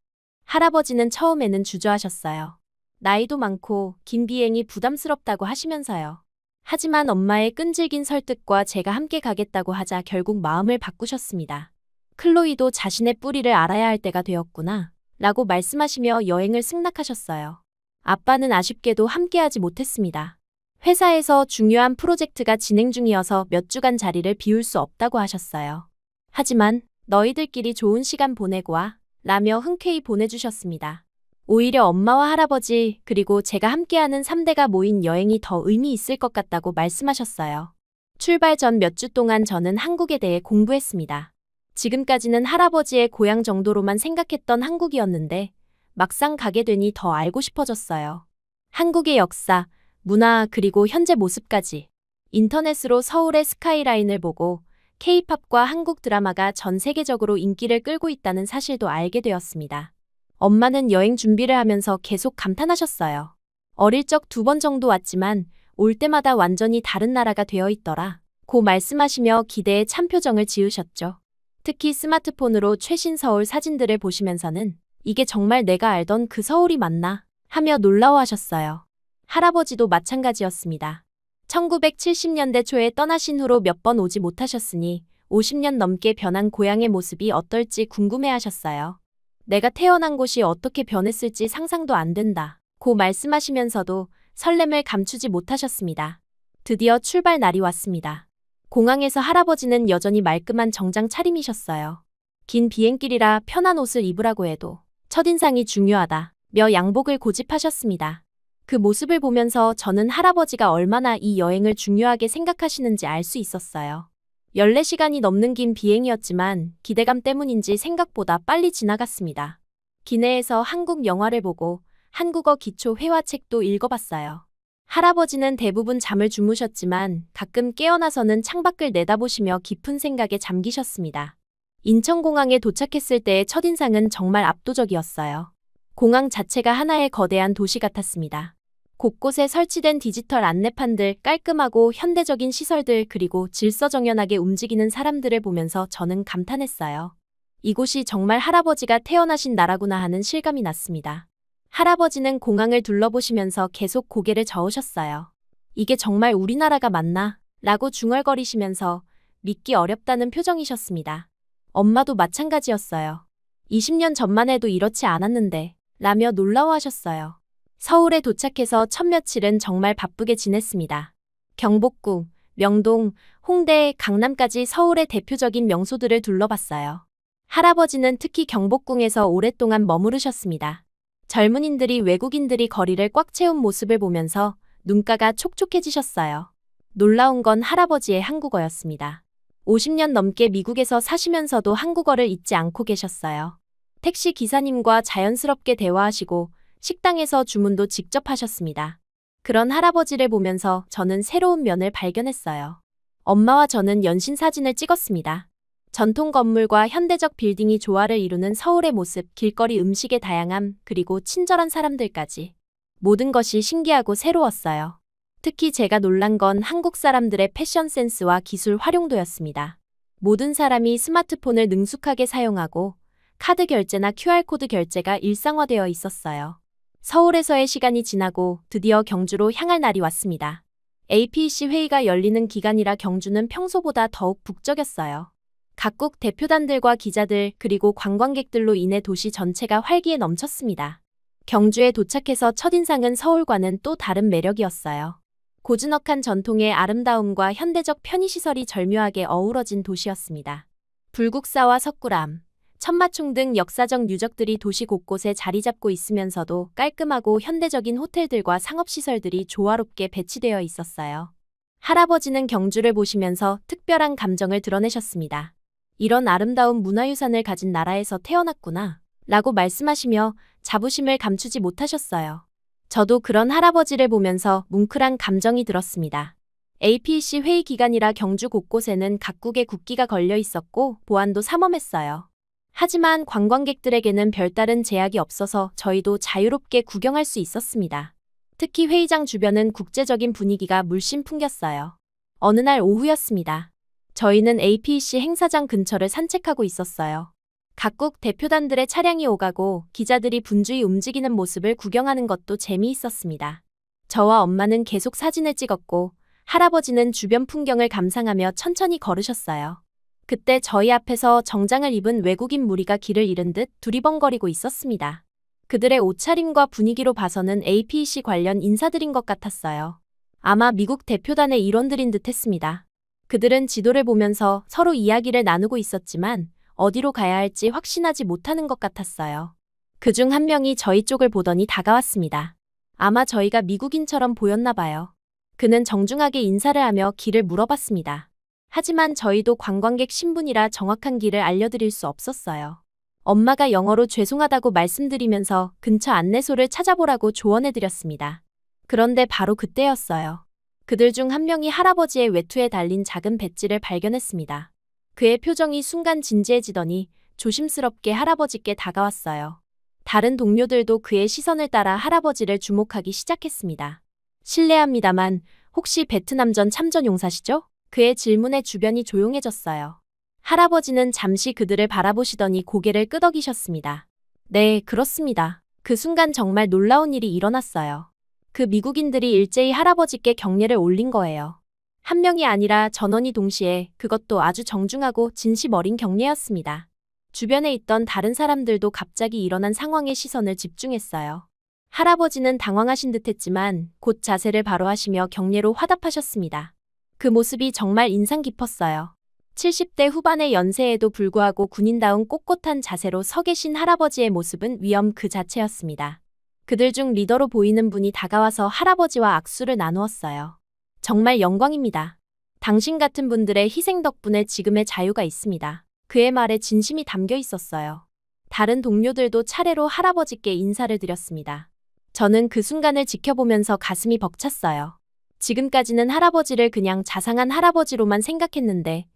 할아버지는 처음에는 주저하셨어요. 나이도 많고 긴 비행이 부담스럽다고 하시면서요. 하지만 엄마의 끈질긴 설득과 제가 함께 가겠다고 하자 결국 마음을 바꾸셨습니다. 클로이도 자신의 뿌리를 알아야 할 때가 되었구나 라고 말씀하시며 여행을 승낙하셨어요. 아빠는 아쉽게도 함께하지 못했습니다. 회사에서 중요한 프로젝트가 진행 중이어서 몇 주간 자리를 비울 수 없다고 하셨어요. 하지만 너희들끼리 좋은 시간 보내고 와 라며 흔쾌히 보내주셨습니다. 오히려 엄마와 할아버지 그리고 제가 함께하는 3대가 모인 여행이 더 의미 있을 것 같다고 말씀하셨어요. 출발 전 몇 주 동안 저는 한국에 대해 공부했습니다. 지금까지는 할아버지의 고향 정도로만 생각했던 한국이었는데 막상 가게 되니 더 알고 싶어졌어요. 한국의 역사, 문화 그리고 현재 모습까지. 인터넷으로 서울의 스카이라인을 보고 K-팝과 한국 드라마가 전 세계적으로 인기를 끌고 있다는 사실도 알게 되었습니다. 엄마는 여행 준비를 하면서 계속 감탄하셨어요. 어릴 적 2번 정도 왔지만 올 때마다 완전히 다른 나라가 되어 있더라. 고 말씀하시며 기대에 찬 표정을 지으셨죠. 특히 스마트폰으로 최신 서울 사진들을 보시면서는 이게 정말 내가 알던 그 서울이 맞나 하며 놀라워하셨어요. 할아버지도 마찬가지였습니다. 1970년대 초에 떠나신 후로 몇 번 오지 못하셨으니 50년 넘게 변한 고향의 모습이 어떨지 궁금해하셨어요. 내가 태어난 곳이 어떻게 변했을지 상상도 안 된다. 고 말씀하시면서도 설렘을 감추지 못하셨습니다. 드디어 출발 날이 왔습니다. 공항에서 할아버지는 여전히 말끔한 정장 차림이셨어요. 긴 비행길이라 편한 옷을 입으라고 해도 첫인상이 중요하다며 양복을 고집하셨습니다. 그 모습을 보면서 저는 할아버지가 얼마나 이 여행을 중요하게 생각하시는지 알 수 있었어요. 14시간이 넘는 긴 비행이었지만 기대감 때문인지 생각보다 빨리 지나갔습니다. 기내에서 한국 영화를 보고 한국어 기초 회화책도 읽어봤어요. 할아버지는 대부분 잠을 주무셨지만 가끔 깨어나서는 창밖을 내다보시며 깊은 생각에 잠기셨습니다. 인천공항에 도착했을 때의 첫인상은 정말 압도적이었어요. 공항 자체가 하나의 거대한 도시 같았습니다. 곳곳에 설치된 디지털 안내판들, 깔끔하고 현대적인 시설들, 그리고 질서정연하게 움직이는 사람들을 보면서 저는 감탄했어요. 이곳이 정말 할아버지가 태어나신 나라구나 하는 실감이 났습니다. 할아버지는 공항을 둘러보시면서 계속 고개를 저으셨어요. 이게 정말 우리나라가 맞나? 라고 중얼거리시면서 믿기 어렵다는 표정이셨습니다. 엄마도 마찬가지였어요. 20년 전만 해도 이렇지 않았는데 라며 놀라워하셨어요. 서울에 도착해서 첫 며칠은 정말 바쁘게 지냈습니다. 경복궁, 명동, 홍대, 강남까지 서울의 대표적인 명소들을 둘러봤어요. 할아버지는 특히 경복궁에서 오랫동안 머무르셨습니다. 젊은이들이 외국인들이 거리를 꽉 채운 모습을 보면서 눈가가 촉촉해지셨어요. 놀라운 건 할아버지의 한국어였습니다. 50년 넘게 미국에서 사시면서도 한국어를 잊지 않고 계셨어요. 택시 기사님과 자연스럽게 대화하시고 식당에서 주문도 직접 하셨습니다. 그런 할아버지를 보면서 저는 새로운 면을 발견했어요. 엄마와 저는 연신 사진을 찍었습니다. 전통 건물과 현대적 빌딩이 조화를 이루는 서울의 모습, 길거리 음식의 다양함, 그리고 친절한 사람들까지. 모든 것이 신기하고 새로웠어요. 특히 제가 놀란 건 한국 사람들의 패션 센스와 기술 활용도였습니다. 모든 사람이 스마트폰을 능숙하게 사용하고 카드 결제나 QR코드 결제가 일상화되어 있었어요. 서울에서의 시간이 지나고 드디어 경주로 향할 날이 왔습니다. APEC 회의가 열리는 기간이라 경주는 평소보다 더욱 북적였어요. 각국 대표단들과 기자들 그리고 관광객들로 인해 도시 전체가 활기에 넘쳤습니다. 경주에 도착해서 첫인상은 서울과는 또 다른 매력이었어요. 고즈넉한 전통의 아름다움과 현대적 편의시설이 절묘하게 어우러진 도시였습니다. 불국사와 석굴암, 천마총 등 역사적 유적들이 도시 곳곳에 자리 잡고 있으면서도 깔끔하고 현대적인 호텔들과 상업시설들이 조화롭게 배치되어 있었어요. 할아버지는 경주를 보시면서 특별한 감정을 드러내셨습니다. 이런 아름다운 문화유산을 가진 나라에서 태어났구나 라고 말씀하시며 자부심을 감추지 못하셨어요. 저도 그런 할아버지를 보면서 뭉클한 감정이 들었습니다. APEC 회의 기간이라 경주 곳곳에는 각국의 국기가 걸려 있었고 보안도 삼엄했어요. 하지만 관광객들에게는 별다른 제약이 없어서 저희도 자유롭게 구경할 수 있었습니다. 특히 회의장 주변은 국제적인 분위기가 물씬 풍겼어요. 어느 날 오후였습니다. 저희는 APEC 행사장 근처를 산책하고 있었어요. 각국 대표단들의 차량이 오가고 기자들이 분주히 움직이는 모습을 구경하는 것도 재미있었습니다. 저와 엄마는 계속 사진을 찍었고 할아버지는 주변 풍경을 감상하며 천천히 걸으셨어요. 그때 저희 앞에서 정장을 입은 외국인 무리가 길을 잃은 듯 두리번거리고 있었습니다. 그들의 옷차림과 분위기로 봐서는 APEC 관련 인사들인 것 같았어요. 아마 미국 대표단의 일원들인 듯 했습니다. 그들은 지도를 보면서 서로 이야기를 나누고 있었지만 어디로 가야 할지 확신하지 못하는 것 같았어요. 그중 한 명이 저희 쪽을 보더니 다가왔습니다. 아마 저희가 미국인처럼 보였나 봐요. 그는 정중하게 인사를 하며 길을 물어봤습니다. 하지만 저희도 관광객 신분이라 정확한 길을 알려드릴 수 없었어요. 엄마가 영어로 죄송하다고 말씀드리면서 근처 안내소를 찾아보라고 조언해드렸습니다. 그런데 바로 그때였어요. 그들 중 한 명이 할아버지의 외투에 달린 작은 배지를 발견했습니다. 그의 표정이 순간 진지해지더니 조심스럽게 할아버지께 다가왔어요. 다른 동료들도 그의 시선을 따라 할아버지를 주목하기 시작했습니다. 실례합니다만 혹시 베트남전 참전용사시죠? 그의 질문에 주변이 조용해졌어요. 할아버지는 잠시 그들을 바라보시더니 고개를 끄덕이셨습니다. 네, 그렇습니다. 그 순간 정말 놀라운 일이 일어났어요. 그 미국인들이 일제히 할아버지께 경례를 올린 거예요. 한 명이 아니라 전원이 동시에, 그것도 아주 정중하고 진심 어린 경례였습니다. 주변에 있던 다른 사람들도 갑자기 일어난 상황에 시선을 집중했어요. 할아버지는 당황하신 듯했지만 곧 자세를 바로 하시며 경례로 화답하셨습니다. 그 모습이 정말 인상 깊었어요. 70대 후반의 연세에도 불구하고 군인다운 꼿꼿한 자세로 서 계신 할아버지의 모습은 위엄 그 자체였습니다. 그들 중 리더로 보이는 분이 다가와서 할아버지와 악수를 나누었어요. 정말 영광입니다. 당신 같은 분들의 희생 덕분에 지금의 자유가 있습니다. 그의 말에 진심이 담겨 있었어요. 다른 동료들도 차례로 할아버지께 인사를 드렸습니다. 저는 그 순간을 지켜보면서 가슴이 벅찼어요. 지금까지는 할아버지를 그냥 자상한 할아버지로만 생각했는데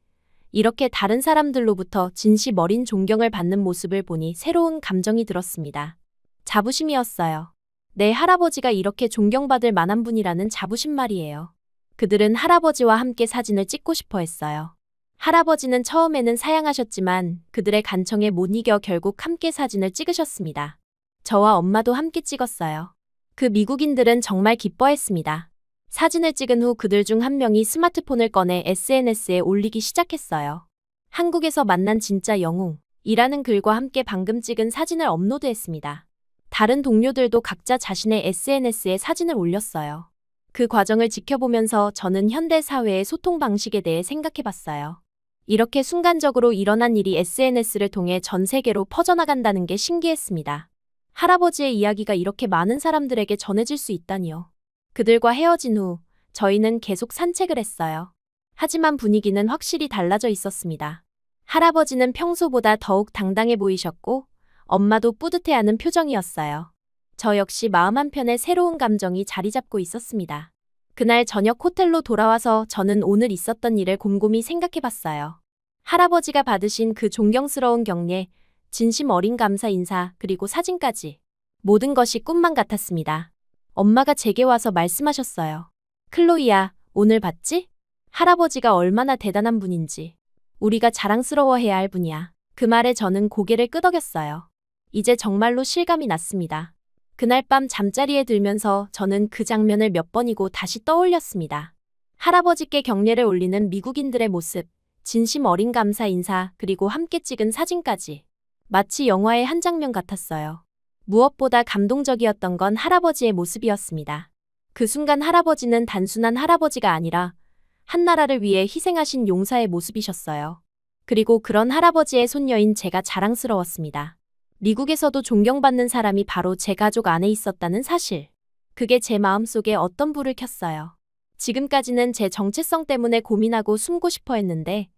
이렇게 다른 사람들로부터 진심 어린 존경을 받는 모습을 보니 새로운 감정이 들었습니다. 자부심이었어요. 내 할아버지가 이렇게 존경받을 만한 분이라는 자부심 말이에요. 그들은 할아버지와 함께 사진을 찍고 싶어 했어요. 할아버지는 처음에는 사양하셨지만 그들의 간청에 못 이겨 결국 함께 사진을 찍으셨습니다. 저와 엄마도 함께 찍었어요. 그 미국인들은 정말 기뻐했습니다. 사진을 찍은 후 그들 중 한 명이 스마트폰을 꺼내 SNS에 올리기 시작했어요. 한국에서 만난 진짜 영웅이라는 글과 함께 방금 찍은 사진을 업로드했습니다. 다른 동료들도 각자 자신의 SNS에 사진을 올렸어요. 그 과정을 지켜보면서 저는 현대 사회의 소통 방식에 대해 생각해봤어요. 이렇게 순간적으로 일어난 일이 SNS를 통해 전 세계로 퍼져나간다는 게 신기했습니다. 할아버지의 이야기가 이렇게 많은 사람들에게 전해질 수 있다니요. 그들과 헤어진 후 저희는 계속 산책을 했어요. 하지만 분위기는 확실히 달라져 있었습니다. 할아버지는 평소보다 더욱 당당해 보이셨고 엄마도 뿌듯해하는 표정이었어요. 저 역시 마음 한편에 새로운 감정이 자리 잡고 있었습니다. 그날 저녁 호텔로 돌아와서 저는 오늘 있었던 일을 곰곰이 생각해 봤어요. 할아버지가 받으신 그 존경스러운 격려, 진심 어린 감사 인사, 그리고 사진까지. 모든 것이 꿈만 같았습니다. 엄마가 제게 와서 말씀하셨어요. 클로이야, 오늘 봤지? 할아버지가 얼마나 대단한 분인지. 우리가 자랑스러워해야 할 분이야. 그 말에 저는 고개를 끄덕였어요. 이제 정말로 실감이 났습니다. 그날 밤 잠자리에 들면서 저는 그 장면을 몇 번이고 다시 떠올렸습니다. 할아버지께 격려를 올리는 미국인들의 모습, 진심 어린 감사 인사, 그리고 함께 찍은 사진까지. 마치 영화의 한 장면 같았어요. 무엇보다 감동적이었던 건 할아버지의 모습이었습니다. 그 순간 할아버지는 단순한 할아버지가 아니라 한 나라를 위해 희생하신 용사의 모습이셨어요. 그리고 그런 할아버지의 손녀인 제가 자랑스러웠습니다. 미국에서도 존경받는 사람이 바로 제 가족 안에 있었다는 사실. 그게 제 마음속에 어떤 불을 켰어요. 지금까지는 제 정체성 때문에 고민하고 숨고 싶어 했는데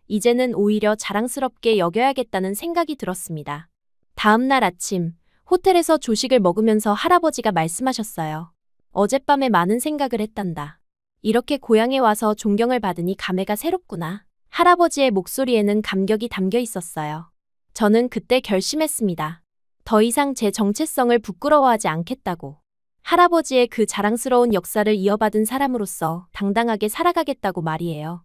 이제는 오히려 자랑스럽게 여겨야겠다는 생각이 들었습니다. 다음 날 아침, 호텔에서 조식을 먹으면서 할아버지가 말씀하셨어요. 어젯밤에 많은 생각을 했단다. 이렇게 고향에 와서 존경을 받으니 감회가 새롭구나. 할아버지의 목소리에는 감격이 담겨 있었어요. 저는 그때 결심했습니다. 더 이상 제 정체성을 부끄러워하지 않겠다고. 할아버지의 그 자랑스러운 역사를 이어받은 사람으로서 당당하게 살아가겠다고 말이에요.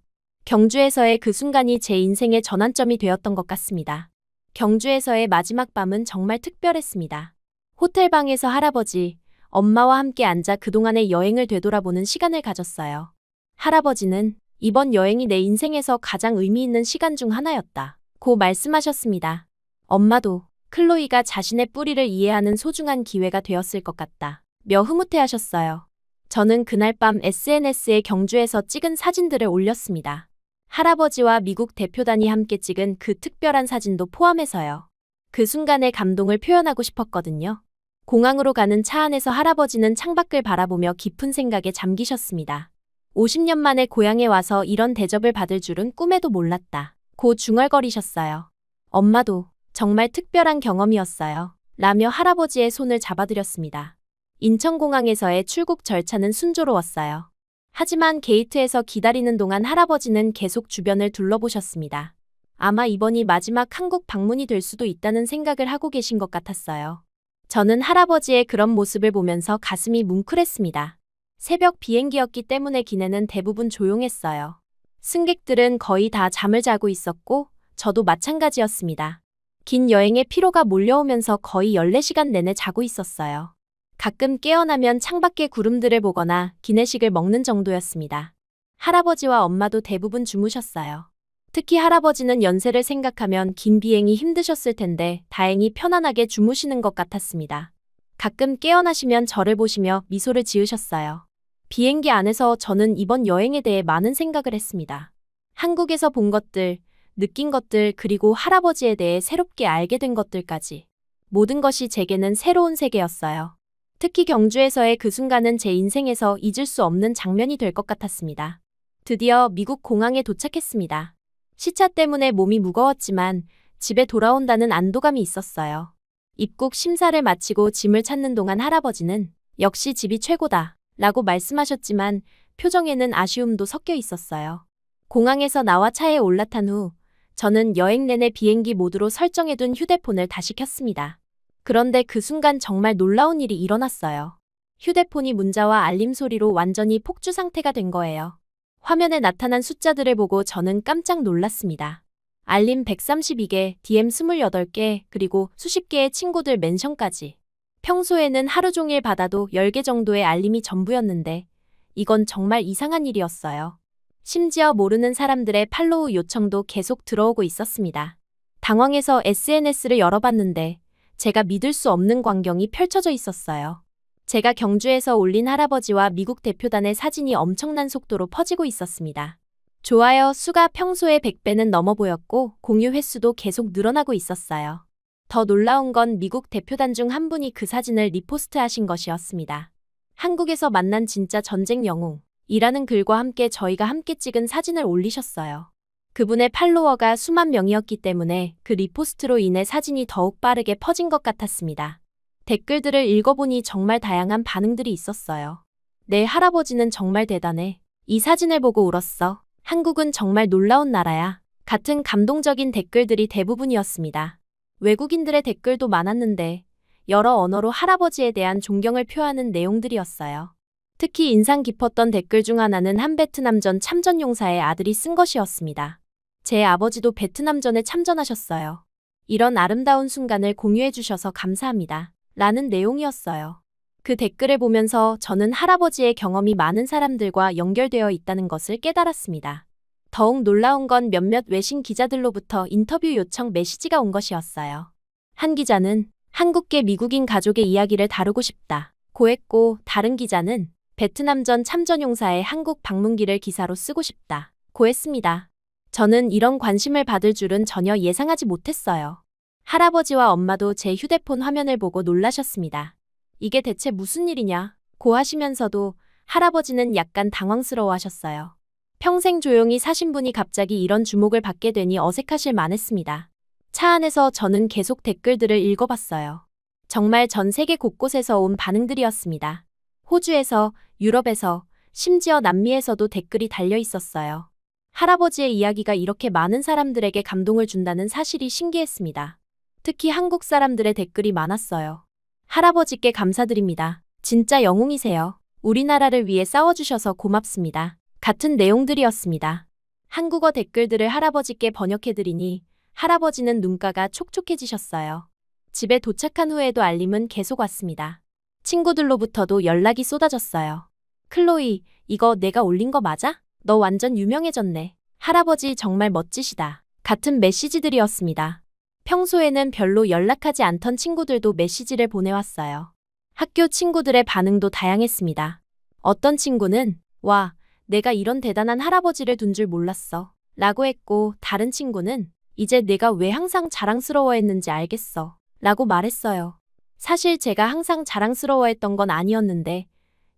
경주에서의 그 순간이 제 인생의 전환점이 되었던 것 같습니다. 경주에서의 마지막 밤은 정말 특별했습니다. 호텔방에서 할아버지, 엄마와 함께 앉아 그동안의 여행을 되돌아보는 시간을 가졌어요. 할아버지는 이번 여행이 내 인생에서 가장 의미 있는 시간 중 하나였다. 고 말씀하셨습니다. 엄마도 클로이가 자신의 뿌리를 이해하는 소중한 기회가 되었을 것 같다. 며 흐뭇해하셨어요. 저는 그날 밤 SNS에 경주에서 찍은 사진들을 올렸습니다. 할아버지와 미국 대표단이 함께 찍은 그 특별한 사진도 포함해서요. 그 순간의 감동을 표현하고 싶었거든요. 공항으로 가는 차 안에서 할아버지는 창밖을 바라보며 깊은 생각에 잠기셨습니다. 50년 만에 고향에 와서 이런 대접을 받을 줄은 꿈에도 몰랐다. 고 중얼거리셨어요. 엄마도 정말 특별한 경험이었어요. 라며 할아버지의 손을 잡아드렸습니다. 인천공항에서의 출국 절차는 순조로웠어요. 하지만 게이트에서 기다리는 동안 할아버지는 계속 주변을 둘러보셨습니다. 아마 이번이 마지막 한국 방문이 될 수도 있다는 생각을 하고 계신 것 같았어요. 저는 할아버지의 그런 모습을 보면서 가슴이 뭉클했습니다. 새벽 비행기였기 때문에 기내는 대부분 조용했어요. 승객들은 거의 다 잠을 자고 있었고 저도 마찬가지였습니다. 긴 여행의 피로가 몰려오면서 거의 14시간 내내 자고 있었어요. 가끔 깨어나면 창밖의 구름들을 보거나 기내식을 먹는 정도였습니다. 할아버지와 엄마도 대부분 주무셨어요. 특히 할아버지는 연세를 생각하면 긴 비행이 힘드셨을 텐데 다행히 편안하게 주무시는 것 같았습니다. 가끔 깨어나시면 저를 보시며 미소를 지으셨어요. 비행기 안에서 저는 이번 여행에 대해 많은 생각을 했습니다. 한국에서 본 것들, 느낀 것들, 그리고 할아버지에 대해 새롭게 알게 된 것들까지. 모든 것이 제게는 새로운 세계였어요. 특히 경주에서의 그 순간은 제 인생에서 잊을 수 없는 장면이 될 것 같았습니다. 드디어 미국 공항에 도착했습니다. 시차 때문에 몸이 무거웠지만 집에 돌아온다는 안도감이 있었어요. 입국 심사를 마치고 짐을 찾는 동안 할아버지는 역시 집이 최고다 라고 말씀하셨지만 표정에는 아쉬움도 섞여 있었어요. 공항에서 나와 차에 올라탄 후 저는 여행 내내 비행기 모드로 설정해둔 휴대폰을 다시 켰습니다. 그런데 그 순간 정말 놀라운 일이 일어났어요. 휴대폰이 문자와 알림 소리로 완전히 폭주 상태가 된 거예요. 화면에 나타난 숫자들을 보고 저는 깜짝 놀랐습니다. 알림 132개, DM 28개, 그리고 수십 개의 친구들 멘션까지. 평소에는 하루 종일 받아도 10개 정도의 알림이 전부였는데 이건 정말 이상한 일이었어요. 심지어 모르는 사람들의 팔로우 요청도 계속 들어오고 있었습니다. 당황해서 SNS를 열어봤는데 제가 믿을 수 없는 광경이 펼쳐져 있었어요. 제가 경주에서 올린 할아버지와 미국 대표단의 사진이 엄청난 속도로 퍼지고 있었습니다. 좋아요 수가 평소의 100배는 넘어 보였고 공유 횟수도 계속 늘어나고 있었어요. 더 놀라운 건 미국 대표단 중 한 분이 그 사진을 리포스트하신 것이었습니다. 한국에서 만난 진짜 전쟁 영웅이라는 글과 함께 저희가 함께 찍은 사진을 올리셨어요. 그분의 팔로워가 수만 명이었기 때문에 그 리포스트로 인해 사진이 더욱 빠르게 퍼진 것 같았습니다. 댓글들을 읽어보니 정말 다양한 반응들이 있었어요. 내 할아버지는 정말 대단해. 이 사진을 보고 울었어. 한국은 정말 놀라운 나라야. 같은 감동적인 댓글들이 대부분이었습니다. 외국인들의 댓글도 많았는데 여러 언어로 할아버지에 대한 존경을 표하는 내용들이었어요. 특히 인상 깊었던 댓글 중 하나는 한 베트남전 참전용사의 아들이 쓴 것이었습니다. 제 아버지도 베트남전에 참전하셨어요. 이런 아름다운 순간을 공유해 주셔서 감사합니다. 라는 내용이었어요. 그 댓글을 보면서 저는 할아버지의 경험이 많은 사람들과 연결되어 있다는 것을 깨달았습니다. 더욱 놀라운 건 몇몇 외신 기자들로부터 인터뷰 요청 메시지가 온 것이었어요. 한 기자는 한국계 미국인 가족의 이야기를 다루고 싶다 고 했고, 다른 기자는 베트남전 참전용사의 한국 방문기를 기사로 쓰고 싶다 고 했습니다. 저는 이런 관심을 받을 줄은 전혀 예상하지 못했어요. 할아버지와 엄마도 제 휴대폰 화면을 보고 놀라셨습니다. 이게 대체 무슨 일이냐 고 하시면서도 할아버지는 약간 당황스러워 하셨어요. 평생 조용히 사신 분이 갑자기 이런 주목을 받게 되니 어색하실 만했습니다. 차 안에서 저는 계속 댓글들을 읽어봤어요. 정말 전 세계 곳곳에서 온 반응들이었습니다. 호주에서, 유럽에서, 심지어 남미에서도 댓글이 달려 있었어요. 할아버지의 이야기가 이렇게 많은 사람들에게 감동을 준다는 사실이 신기했습니다. 특히 한국 사람들의 댓글이 많았어요. 할아버지께 감사드립니다. 진짜 영웅이세요. 우리나라를 위해 싸워주셔서 고맙습니다. 같은 내용들이었습니다. 한국어 댓글들을 할아버지께 번역해드리니 할아버지는 눈가가 촉촉해지셨어요. 집에 도착한 후에도 알림은 계속 왔습니다. 친구들로부터도 연락이 쏟아졌어요. 클로이, 이거 내가 올린 거 맞아? 너 완전 유명해졌네. 할아버지 정말 멋지시다. 같은 메시지들이었습니다. 평소에는 별로 연락하지 않던 친구들도 메시지를 보내왔어요. 학교 친구들의 반응도 다양했습니다. 어떤 친구는 와, 내가 이런 대단한 할아버지를 둔 줄 몰랐어 라고 했고, 다른 친구는 이제 내가 왜 항상 자랑스러워했는지 알겠어 라고 말했어요. 사실 제가 항상 자랑스러워했던 건 아니었는데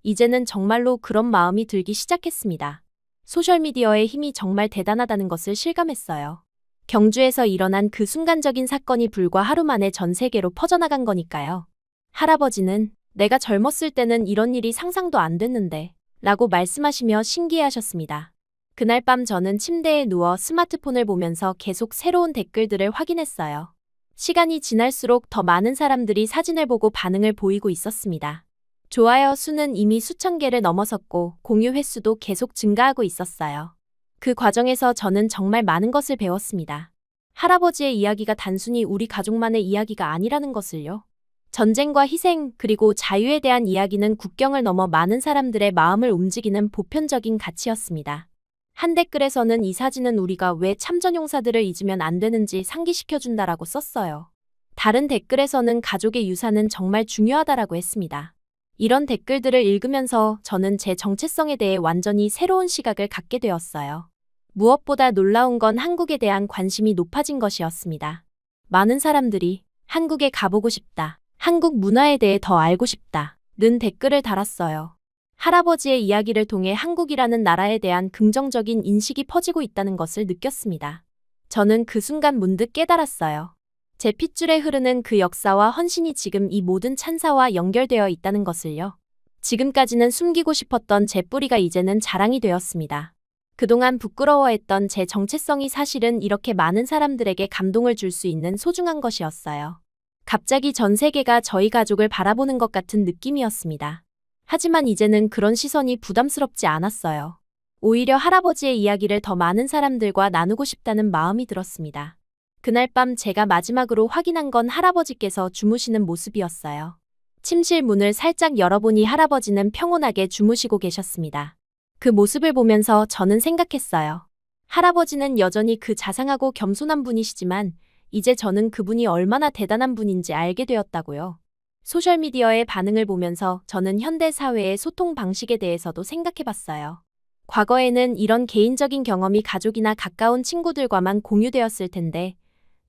이제는 정말로 그런 마음이 들기 시작했습니다. 소셜미디어의 힘이 정말 대단하다는 것을 실감했어요. 경주에서 일어난 그 순간적인 사건이 불과 하루 만에 전 세계로 퍼져나간 거니까요. 할아버지는 내가 젊었을 때는 이런 일이 상상도 안 됐는데 라고 말씀하시며 신기해하셨습니다. 그날 밤 저는 침대에 누워 스마트폰을 보면서 계속 새로운 댓글들을 확인했어요. 시간이 지날수록 더 많은 사람들이 사진을 보고 반응을 보이고 있었습니다. 좋아요 수는 이미 수천 개를 넘어섰고 공유 횟수도 계속 증가하고 있었어요. 그 과정에서 저는 정말 많은 것을 배웠습니다. 할아버지의 이야기가 단순히 우리 가족만의 이야기가 아니라는 것을요. 전쟁과 희생 그리고 자유에 대한 이야기는 국경을 넘어 많은 사람들의 마음을 움직이는 보편적인 가치였습니다. 한 댓글에서는 이 사진은 우리가 왜 참전용사들을 잊으면 안 되는지 상기시켜준다라고 썼어요. 다른 댓글에서는 가족의 유산은 정말 중요하다라고 했습니다. 이런 댓글들을 읽으면서 저는 제 정체성에 대해 완전히 새로운 시각을 갖게 되었어요. 무엇보다 놀라운 건 한국에 대한 관심이 높아진 것이었습니다. 많은 사람들이 한국에 가보고 싶다, 한국 문화에 대해 더 알고 싶다 는 댓글을 달았어요. 할아버지의 이야기를 통해 한국이라는 나라에 대한 긍정적인 인식이 퍼지고 있다는 것을 느꼈습니다. 저는 그 순간 문득 깨달았어요. 제 핏줄에 흐르는 그 역사와 헌신이 지금 이 모든 찬사와 연결되어 있다는 것을요. 지금까지는 숨기고 싶었던 제 뿌리가 이제는 자랑이 되었습니다. 그동안 부끄러워했던 제 정체성이 사실은 이렇게 많은 사람들에게 감동을 줄 수 있는 소중한 것이었어요. 갑자기 전 세계가 저희 가족을 바라보는 것 같은 느낌이었습니다. 하지만 이제는 그런 시선이 부담스럽지 않았어요. 오히려 할아버지의 이야기를 더 많은 사람들과 나누고 싶다는 마음이 들었습니다. 그날 밤 제가 마지막으로 확인한 건 할아버지께서 주무시는 모습이었어요. 침실 문을 살짝 열어보니 할아버지는 평온하게 주무시고 계셨습니다. 그 모습을 보면서 저는 생각했어요. 할아버지는 여전히 그 자상하고 겸손한 분이시지만 이제 저는 그분이 얼마나 대단한 분인지 알게 되었다고요. 소셜미디어의 반응을 보면서 저는 현대 사회의 소통 방식에 대해서도 생각해봤어요. 과거에는 이런 개인적인 경험이 가족이나 가까운 친구들과만 공유되었을 텐데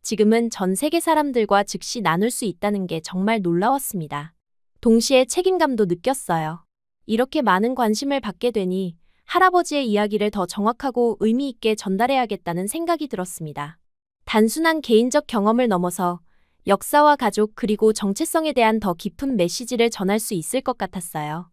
지금은 전 세계 사람들과 즉시 나눌 수 있다는 게 정말 놀라웠습니다. 동시에 책임감도 느꼈어요. 이렇게 많은 관심을 받게 되니 할아버지의 이야기를 더 정확하고 의미 있게 전달해야겠다는 생각이 들었습니다. 단순한 개인적 경험을 넘어서 역사와 가족 그리고 정체성에 대한 더 깊은 메시지를 전할 수 있을 것 같았어요.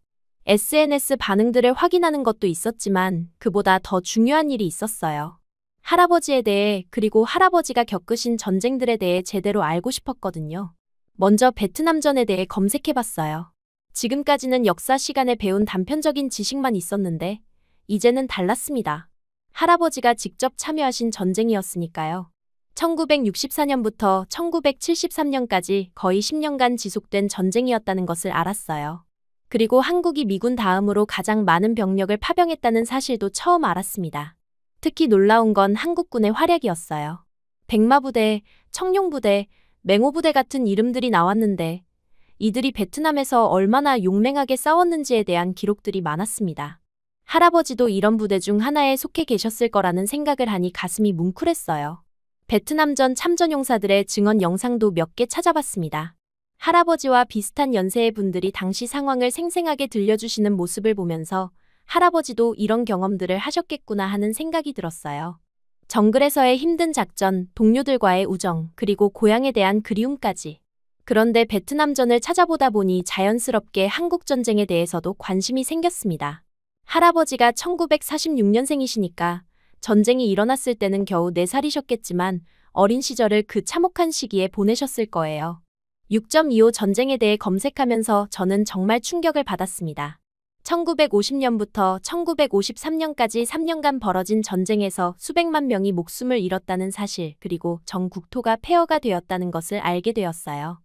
SNS 반응들을 확인하는 것도 있었지만 그보다 더 중요한 일이 있었어요. 할아버지에 대해 그리고 할아버지가 겪으신 전쟁들에 대해 제대로 알고 싶었거든요. 먼저 베트남전에 대해 검색해봤어요. 지금까지는 역사 시간에 배운 단편적인 지식만 있었는데 이제는 달랐습니다. 할아버지가 직접 참여하신 전쟁이었으니까요. 1964년부터 1973년까지 거의 10년간 지속된 전쟁이었다는 것을 알았어요. 그리고 한국이 미군 다음으로 가장 많은 병력을 파병했다는 사실도 처음 알았습니다. 특히 놀라운 건 한국군의 활약이었어요. 백마부대, 청룡부대, 맹호부대 같은 이름들이 나왔는데 이들이 베트남에서 얼마나 용맹하게 싸웠는지에 대한 기록들이 많았습니다. 할아버지도 이런 부대 중 하나에 속해 계셨을 거라는 생각을 하니 가슴이 뭉클했어요. 베트남전 참전용사들의 증언 영상도 몇 개 찾아봤습니다. 할아버지와 비슷한 연세의 분들이 당시 상황을 생생하게 들려주시는 모습을 보면서 할아버지도 이런 경험들을 하셨겠구나 하는 생각이 들었어요. 정글에서의 힘든 작전, 동료들과의 우정, 그리고 고향에 대한 그리움까지. 그런데 베트남전을 찾아보다 보니 자연스럽게 한국전쟁에 대해서도 관심이 생겼습니다. 할아버지가 1946년생이시니까 전쟁이 일어났을 때는 겨우 4살이셨겠지만 어린 시절을 그 참혹한 시기에 보내셨을 거예요. 6.25 전쟁에 대해 검색하면서 저는 정말 충격을 받았습니다. 1950년부터 1953년까지 3년간 벌어진 전쟁에서 수백만 명이 목숨을 잃었다는 사실, 그리고 전 국토가 폐허가 되었다는 것을 알게 되었어요.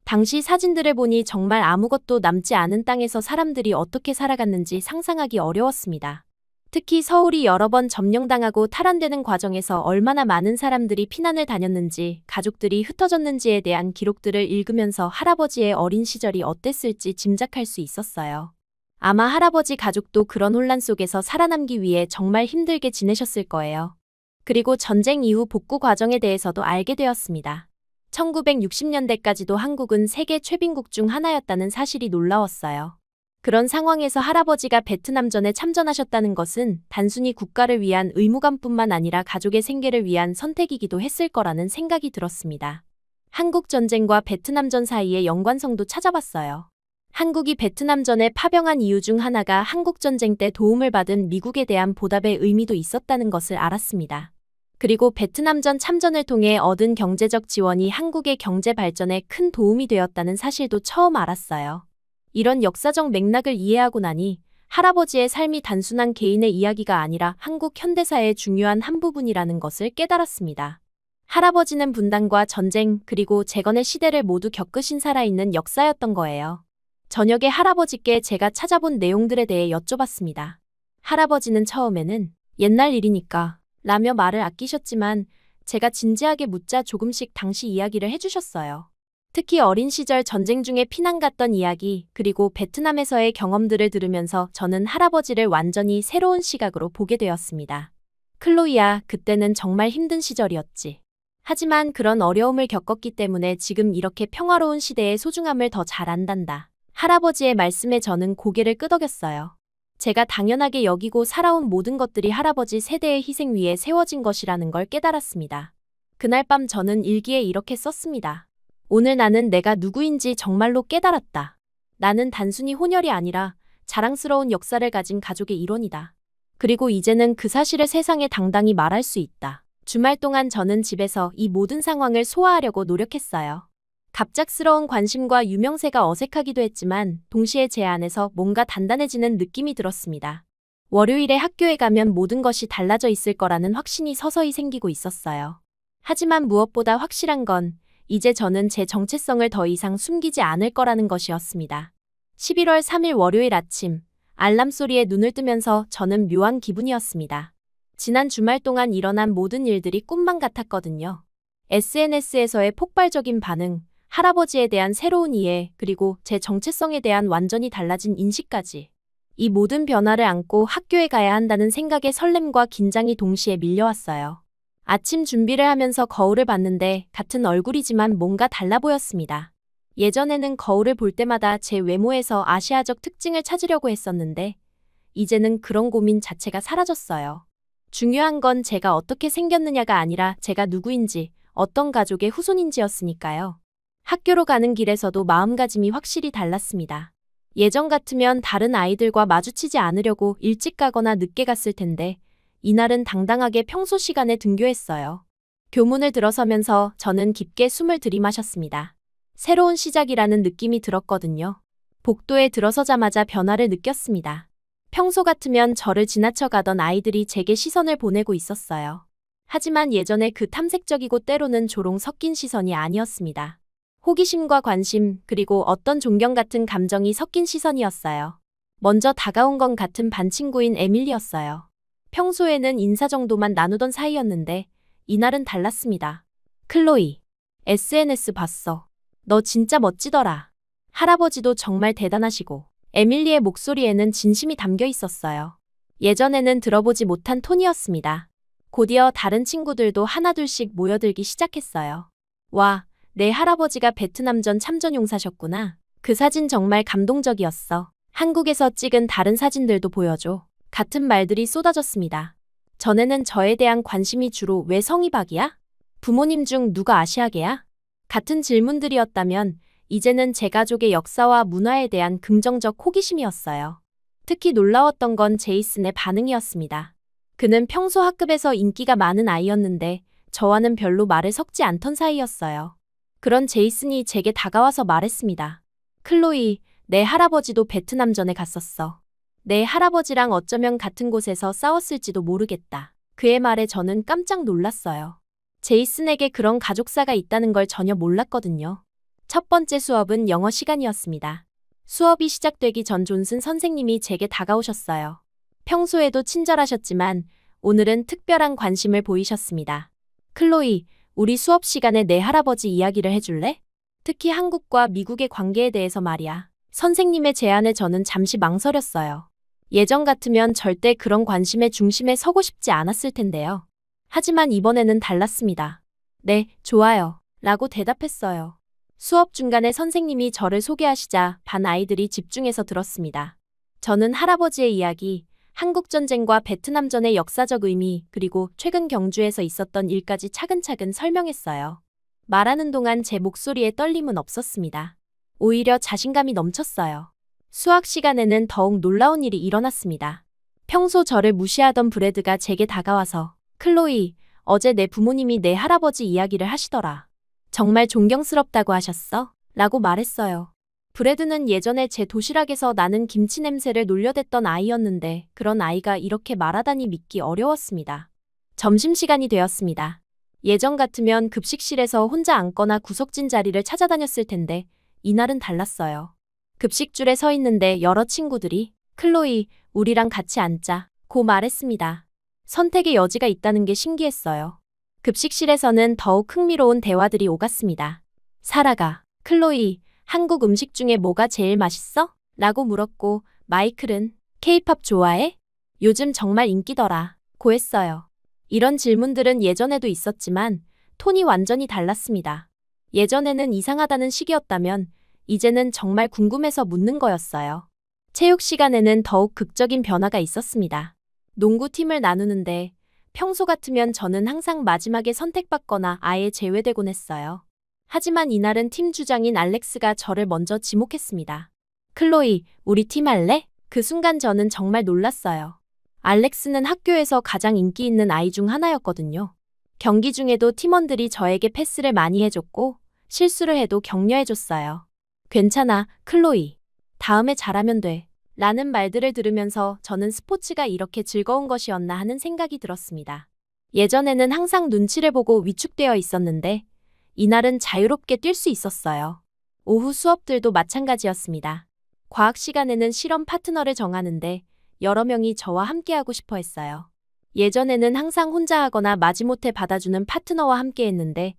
당시 사진들을 보니 정말 아무것도 남지 않은 땅에서 사람들이 어떻게 살아갔는지 상상하기 어려웠습니다. 특히 서울이 여러 번 점령당하고 탈환되는 과정에서 얼마나 많은 사람들이 피난을 다녔는지, 가족들이 흩어졌는지에 대한 기록들을 읽으면서 할아버지의 어린 시절이 어땠을지 짐작할 수 있었어요. 아마 할아버지 가족도 그런 혼란 속에서 살아남기 위해 정말 힘들게 지내셨을 거예요. 그리고 전쟁 이후 복구 과정에 대해서도 알게 되었습니다. 1960년대까지도 한국은 세계 최빈국 중 하나였다는 사실이 놀라웠어요. 그런 상황에서 할아버지가 베트남전에 참전하셨다는 것은 단순히 국가를 위한 의무감뿐만 아니라 가족의 생계를 위한 선택이기도 했을 거라는 생각이 들었습니다. 한국전쟁과 베트남전 사이의 연관성도 찾아봤어요. 한국이 베트남전에 파병한 이유 중 하나가 한국전쟁 때 도움을 받은 미국에 대한 보답의 의미도 있었다는 것을 알았습니다. 그리고 베트남전 참전을 통해 얻은 경제적 지원이 한국의 경제 발전에 큰 도움이 되었다는 사실도 처음 알았어요. 이런 역사적 맥락을 이해하고 나니 할아버지의 삶이 단순한 개인의 이야기가 아니라 한국 현대사의 중요한 한 부분이라는 것을 깨달았습니다. 할아버지는 분단과 전쟁 그리고 재건의 시대를 모두 겪으신 살아있는 역사였던 거예요. 저녁에 할아버지께 제가 찾아본 내용들에 대해 여쭤봤습니다. 할아버지는 처음에는 옛날 일이니까 라며 말을 아끼셨지만 제가 진지하게 묻자 조금씩 당시 이야기를 해주셨어요. 특히 어린 시절 전쟁 중에 피난 갔던 이야기, 그리고 베트남에서의 경험들을 들으면서 저는 할아버지를 완전히 새로운 시각으로 보게 되었습니다. 클로이야, 그때는 정말 힘든 시절이었지. 하지만 그런 어려움을 겪었기 때문에 지금 이렇게 평화로운 시대의 소중함을 더 잘 안단다. 할아버지의 말씀에 저는 고개를 끄덕였어요. 제가 당연하게 여기고 살아온 모든 것들이 할아버지 세대의 희생 위에 세워진 것이라는 걸 깨달았습니다. 그날 밤 저는 일기에 이렇게 썼습니다. 오늘 나는 내가 누구인지 정말로 깨달았다. 나는 단순히 혼혈이 아니라 자랑스러운 역사를 가진 가족의 일원이다. 그리고 이제는 그 사실을 세상에 당당히 말할 수 있다. 주말 동안 저는 집에서 이 모든 상황을 소화하려고 노력했어요. 갑작스러운 관심과 유명세가 어색하기도 했지만 동시에 제 안에서 뭔가 단단해지는 느낌이 들었습니다. 월요일에 학교에 가면 모든 것이 달라져 있을 거라는 확신이 서서히 생기고 있었어요. 하지만 무엇보다 확실한 건 이제 저는 제 정체성을 더 이상 숨기지 않을 거라는 것이었습니다. 11월 3일 월요일 아침, 알람 소리에 눈을 뜨면서 저는 묘한 기분이었습니다. 지난 주말 동안 일어난 모든 일들이 꿈만 같았거든요. SNS에서의 폭발적인 반응, 할아버지에 대한 새로운 이해, 그리고 제 정체성에 대한 완전히 달라진 인식까지. 이 모든 변화를 안고 학교에 가야 한다는 생각에 설렘과 긴장이 동시에 밀려왔어요. 아침 준비를 하면서 거울을 봤는데 같은 얼굴이지만 뭔가 달라 보였습니다. 예전에는 거울을 볼 때마다 제 외모에서 아시아적 특징을 찾으려고 했었는데 이제는 그런 고민 자체가 사라졌어요. 중요한 건 제가 어떻게 생겼느냐가 아니라 제가 누구인지, 어떤 가족의 후손인지였으니까요. 학교로 가는 길에서도 마음가짐이 확실히 달랐습니다. 예전 같으면 다른 아이들과 마주치지 않으려고 일찍 가거나 늦게 갔을 텐데 이날은 당당하게 평소 시간에 등교했어요. 교문을 들어서면서 저는 깊게 숨을 들이마셨습니다. 새로운 시작이라는 느낌이 들었거든요. 복도에 들어서자마자 변화를 느꼈습니다. 평소 같으면 저를 지나쳐 가던 아이들이 제게 시선을 보내고 있었어요. 하지만 예전에 그 탐색적이고 때로는 조롱 섞인 시선이 아니었습니다. 호기심과 관심, 그리고 어떤 존경 같은 감정이 섞인 시선이었어요. 먼저 다가온 건 같은 반 친구인 에밀리였어요. 평소에는 인사 정도만 나누던 사이였는데 이날은 달랐습니다. 클로이, SNS 봤어. 너 진짜 멋지더라. 할아버지도 정말 대단하시고. 에밀리의 목소리에는 진심이 담겨 있었어요. 예전에는 들어보지 못한 톤이었습니다. 곧이어 다른 친구들도 하나둘씩 모여들기 시작했어요. 와, 내 할아버지가 베트남전 참전용사셨구나. 그 사진 정말 감동적이었어. 한국에서 찍은 다른 사진들도 보여줘. 같은 말들이 쏟아졌습니다. 전에는 저에 대한 관심이 주로 왜 성이박이야? 부모님 중 누가 아시아계야? 같은 질문들이었다면 이제는 제 가족의 역사와 문화에 대한 긍정적 호기심이었어요. 특히 놀라웠던 건 제이슨의 반응이었습니다. 그는 평소 학급에서 인기가 많은 아이였는데 저와는 별로 말을 섞지 않던 사이였어요. 그런 제이슨이 제게 다가와서 말했습니다. 클로이, 내 할아버지도 베트남전에 갔었어. 내 할아버지랑 어쩌면 같은 곳에서 싸웠을지도 모르겠다. 그의 말에 저는 깜짝 놀랐어요. 제이슨에게 그런 가족사가 있다는 걸 전혀 몰랐거든요. 첫 번째 수업은 영어 시간이었습니다. 수업이 시작되기 전 존슨 선생님이 제게 다가오셨어요. 평소에도 친절하셨지만 오늘은 특별한 관심을 보이셨습니다. 클로이, 우리 수업 시간에 내 할아버지 이야기를 해줄래? 특히 한국과 미국의 관계에 대해서 말이야. 선생님의 제안에 저는 잠시 망설였어요. 예전 같으면 절대 그런 관심의 중심에 서고 싶지 않았을 텐데요. 하지만 이번에는 달랐습니다. 네, 좋아요. 라고 대답했어요. 수업 중간에 선생님이 저를 소개하시자 반 아이들이 집중해서 들었습니다. 저는 할아버지의 이야기, 한국전쟁과 베트남전의 역사적 의미, 그리고 최근 경주에서 있었던 일까지 차근차근 설명했어요. 말하는 동안 제 목소리에 떨림은 없었습니다. 오히려 자신감이 넘쳤어요. 수학 시간에는 더욱 놀라운 일이 일어났습니다. 평소 저를 무시하던 브래드가 제게 다가와서 클로이, 어제 내 부모님이 내 할아버지 이야기를 하시더라. 정말 존경스럽다고 하셨어? 라고 말했어요. 브래드는 예전에 제 도시락에서 나는 김치 냄새를 놀려댔던 아이였는데 그런 아이가 이렇게 말하다니 믿기 어려웠습니다. 점심시간이 되었습니다. 예전 같으면 급식실에서 혼자 앉거나 구석진 자리를 찾아다녔을 텐데 이날은 달랐어요. 급식줄에 서 있는데 여러 친구들이 클로이, 우리랑 같이 앉자 고 말했습니다. 선택의 여지가 있다는 게 신기했어요. 급식실에서는 더욱 흥미로운 대화들이 오갔습니다. 사라가 클로이, 한국 음식 중에 뭐가 제일 맛있어? 라고 물었고 마이클은 케이팝 좋아해? 요즘 정말 인기더라 고 했어요. 이런 질문들은 예전에도 있었지만 톤이 완전히 달랐습니다. 예전에는 이상하다는 식이었다면 이제는 정말 궁금해서 묻는 거였어요. 체육 시간에는 더욱 극적인 변화가 있었습니다. 농구팀을 나누는데 평소 같으면 저는 항상 마지막에 선택받거나 아예 제외되곤 했어요. 하지만 이날은 팀 주장인 알렉스가 저를 먼저 지목했습니다. 클로이, 우리 팀 할래? 그 순간 저는 정말 놀랐어요. 알렉스는 학교에서 가장 인기 있는 아이 중 하나였거든요. 경기 중에도 팀원들이 저에게 패스를 많이 해줬고 실수를 해도 격려해줬어요. 괜찮아, 클로이. 다음에 잘하면 돼. 라는 말들을 들으면서 저는 스포츠가 이렇게 즐거운 것이었나 하는 생각이 들었습니다. 예전에는 항상 눈치를 보고 위축되어 있었는데 이날은 자유롭게 뛸 수 있었어요. 오후 수업들도 마찬가지였습니다. 과학 시간에는 실험 파트너를 정하는데 여러 명이 저와 함께하고 싶어 했어요. 예전에는 항상 혼자 하거나 마지못해 받아주는 파트너와 함께 했는데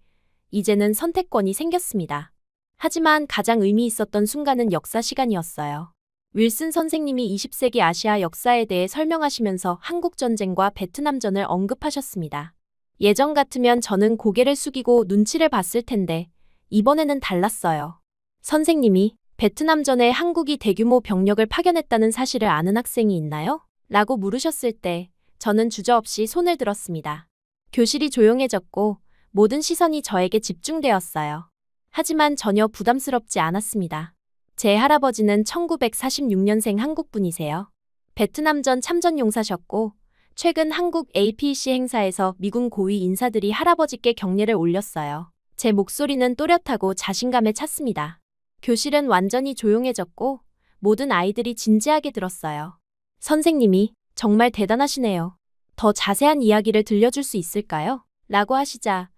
이제는 선택권이 생겼습니다. 하지만 가장 의미 있었던 순간은 역사 시간이었어요. 윌슨 선생님이 20세기 아시아 역사에 대해 설명하시면서 한국전쟁과 베트남전을 언급하셨습니다. 예전 같으면 저는 고개를 숙이고 눈치를 봤을 텐데 이번에는 달랐어요. 선생님이 베트남전에 한국이 대규모 병력을 파견했다는 사실을 아는 학생이 있나요? 라고 물으셨을 때 저는 주저없이 손을 들었습니다. 교실이 조용해졌고 모든 시선이 저에게 집중되었어요. 하지만 전혀 부담스럽지 않았습니다. 제 할아버지는 1946년생 한국분이세요. 베트남전 참전 용사셨고 최근 한국 APEC 행사에서 미군 고위 인사들이 할아버지께 격려를 올렸어요. 제 목소리는 또렷하고 자신감에 찼습니다. 교실은 완전히 조용해졌고 모든 아이들이 진지하게 들었어요. 선생님이 정말 대단하시네요. 더 자세한 이야기를 들려줄 수 있을까요? 라고 하시자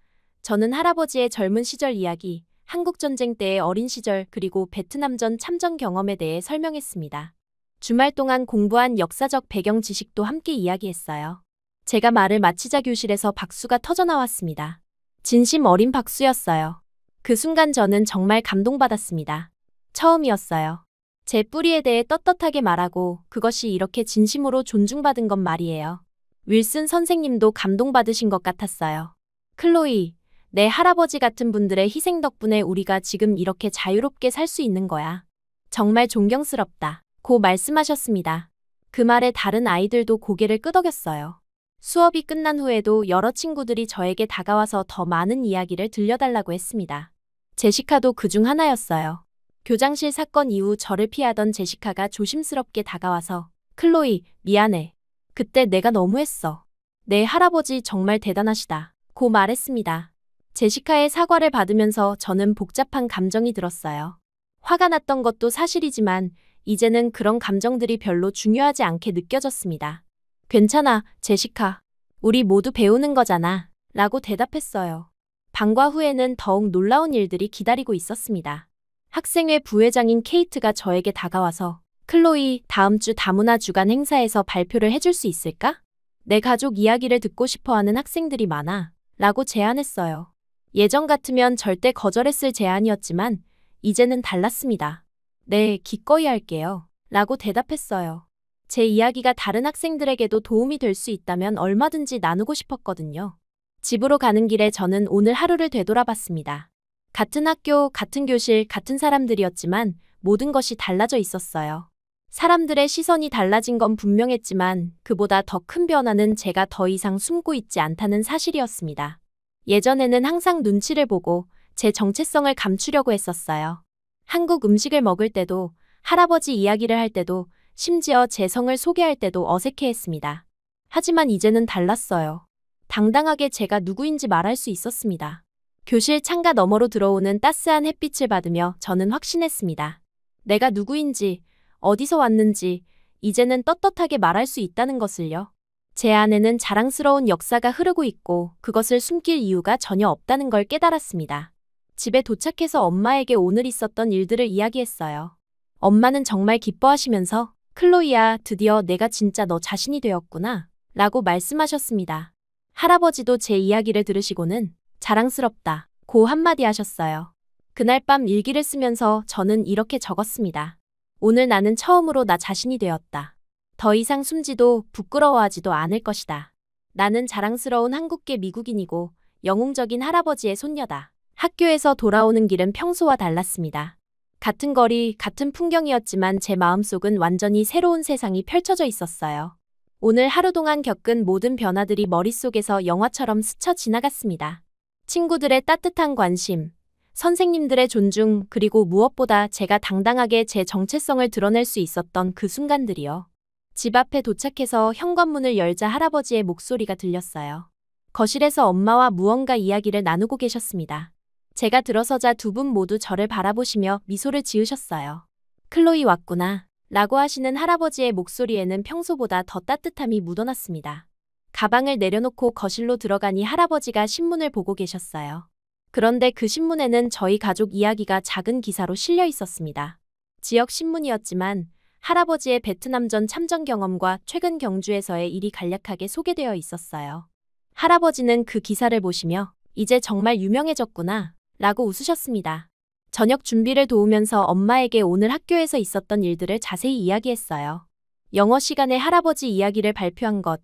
저는 할아버지의 젊은 시절 이야기, 한국전쟁 때의 어린 시절 그리고 베트남전 참전 경험에 대해 설명했습니다. 주말 동안 공부한 역사적 배경 지식도 함께 이야기했어요. 제가 말을 마치자 교실에서 박수가 터져나왔습니다. 진심 어린 박수였어요. 그 순간 저는 정말 감동받았습니다. 처음이었어요. 제 뿌리에 대해 떳떳하게 말하고 그것이 이렇게 진심으로 존중받은 건 말이에요. 윌슨 선생님도 감동받으신 것 같았어요. 클로이, 내 할아버지 같은 분들의 희생 덕분에 우리가 지금 이렇게 자유롭게 살 수 있는 거야. 정말 존경스럽다. 고 말씀하셨습니다. 그 말에 다른 아이들도 고개를 끄덕였어요. 수업이 끝난 후에도 여러 친구들이 저에게 다가와서 더 많은 이야기를 들려달라고 했습니다. 제시카도 그중 하나였어요. 교장실 사건 이후 저를 피하던 제시카가 조심스럽게 다가와서 클로이, 미안해. 그때 내가 너무했어. 내 할아버지 정말 대단하시다. 고 말했습니다. 제시카의 사과를 받으면서 저는 복잡한 감정이 들었어요. 화가 났던 것도 사실이지만 이제는 그런 감정들이 별로 중요하지 않게 느껴졌습니다. 괜찮아, 제시카. 우리 모두 배우는 거잖아. 라고 대답했어요. 방과 후에는 더욱 놀라운 일들이 기다리고 있었습니다. 학생회 부회장인 케이트가 저에게 다가와서 클로이, 다음 주 다문화 주간 행사에서 발표를 해줄 수 있을까? 내 가족 이야기를 듣고 싶어하는 학생들이 많아. 라고 제안했어요. 예전 같으면 절대 거절했을 제안이었지만 이제는 달랐습니다. 네, 기꺼이 할게요. 라고 대답했어요. 제 이야기가 다른 학생들에게도 도움이 될 수 있다면 얼마든지 나누고 싶었거든요. 집으로 가는 길에 저는 오늘 하루를 되돌아봤습니다. 같은 학교, 같은 교실, 같은 사람들이었지만 모든 것이 달라져 있었어요. 사람들의 시선이 달라진 건 분명했지만 그보다 더 큰 변화는 제가 더 이상 숨고 있지 않다는 사실이었습니다. 예전에는 항상 눈치를 보고 제 정체성을 감추려고 했었어요. 한국 음식을 먹을 때도, 할아버지 이야기를 할 때도, 심지어 제 성을 소개할 때도 어색해했습니다. 하지만 이제는 달랐어요. 당당하게 제가 누구인지 말할 수 있었습니다. 교실 창가 너머로 들어오는 따스한 햇빛을 받으며 저는 확신했습니다. 내가 누구인지, 어디서 왔는지 이제는 떳떳하게 말할 수 있다는 것을요. 제 안에는 자랑스러운 역사가 흐르고 있고 그것을 숨길 이유가 전혀 없다는 걸 깨달았습니다. 집에 도착해서 엄마에게 오늘 있었던 일들을 이야기했어요. 엄마는 정말 기뻐하시면서 클로이야, 드디어 내가 진짜 너 자신이 되었구나 라고 말씀하셨습니다. 할아버지도 제 이야기를 들으시고는 자랑스럽다 고 한마디 하셨어요. 그날 밤 일기를 쓰면서 저는 이렇게 적었습니다. 오늘 나는 처음으로 나 자신이 되었다. 더 이상 숨지도 부끄러워하지도 않을 것이다. 나는 자랑스러운 한국계 미국인이고 영웅적인 할아버지의 손녀다. 학교에서 돌아오는 길은 평소와 달랐습니다. 같은 거리, 같은 풍경이었지만 제 마음속은 완전히 새로운 세상이 펼쳐져 있었어요. 오늘 하루 동안 겪은 모든 변화들이 머릿속에서 영화처럼 스쳐 지나갔습니다. 친구들의 따뜻한 관심, 선생님들의 존중, 그리고 무엇보다 제가 당당하게 제 정체성을 드러낼 수 있었던 그 순간들이요. 집 앞에 도착해서 현관문을 열자 할아버지의 목소리가 들렸어요. 거실에서 엄마와 무언가 이야기를 나누고 계셨습니다. 제가 들어서자 두 분 모두 저를 바라보시며 미소를 지으셨어요. 클로이 왔구나 라고 하시는 할아버지의 목소리에는 평소보다 더 따뜻함이 묻어났습니다. 가방을 내려놓고 거실로 들어가니 할아버지가 신문을 보고 계셨어요. 그런데 그 신문에는 저희 가족 이야기가 작은 기사로 실려 있었습니다. 지역 신문이었지만 할아버지의 베트남전 참전 경험과 최근 경주에서의 일이 간략하게 소개되어 있었어요. 할아버지는 그 기사를 보시며 이제 정말 유명해졌구나 라고 웃으셨습니다. 저녁 준비를 도우면서 엄마에게 오늘 학교에서 있었던 일들을 자세히 이야기했어요. 영어 시간에 할아버지 이야기를 발표한 것,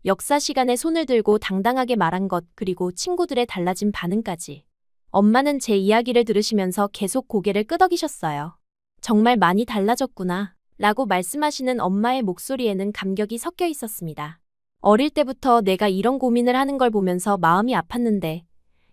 역사 시간에 손을 들고 당당하게 말한 것, 그리고 친구들의 달라진 반응까지. 엄마는 제 이야기를 들으시면서 계속 고개를 끄덕이셨어요. 정말 많이 달라졌구나, 라고 말씀하시는 엄마의 목소리에는 감격이 섞여 있었습니다. 어릴 때부터 내가 이런 고민을 하는 걸 보면서 마음이 아팠는데,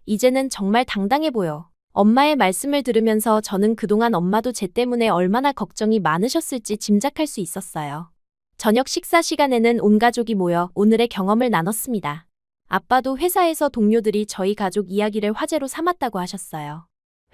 이제는 정말 당당해 보여. 엄마의 말씀을 들으면서 저는 그동안 엄마도 제 때문에 얼마나 걱정이 많으셨을지 짐작할 수 있었어요. 저녁 식사 시간에는 온 가족이 모여 오늘의 경험을 나눴습니다. 아빠도 회사에서 동료들이 저희 가족 이야기를 화제로 삼았다고 하셨어요.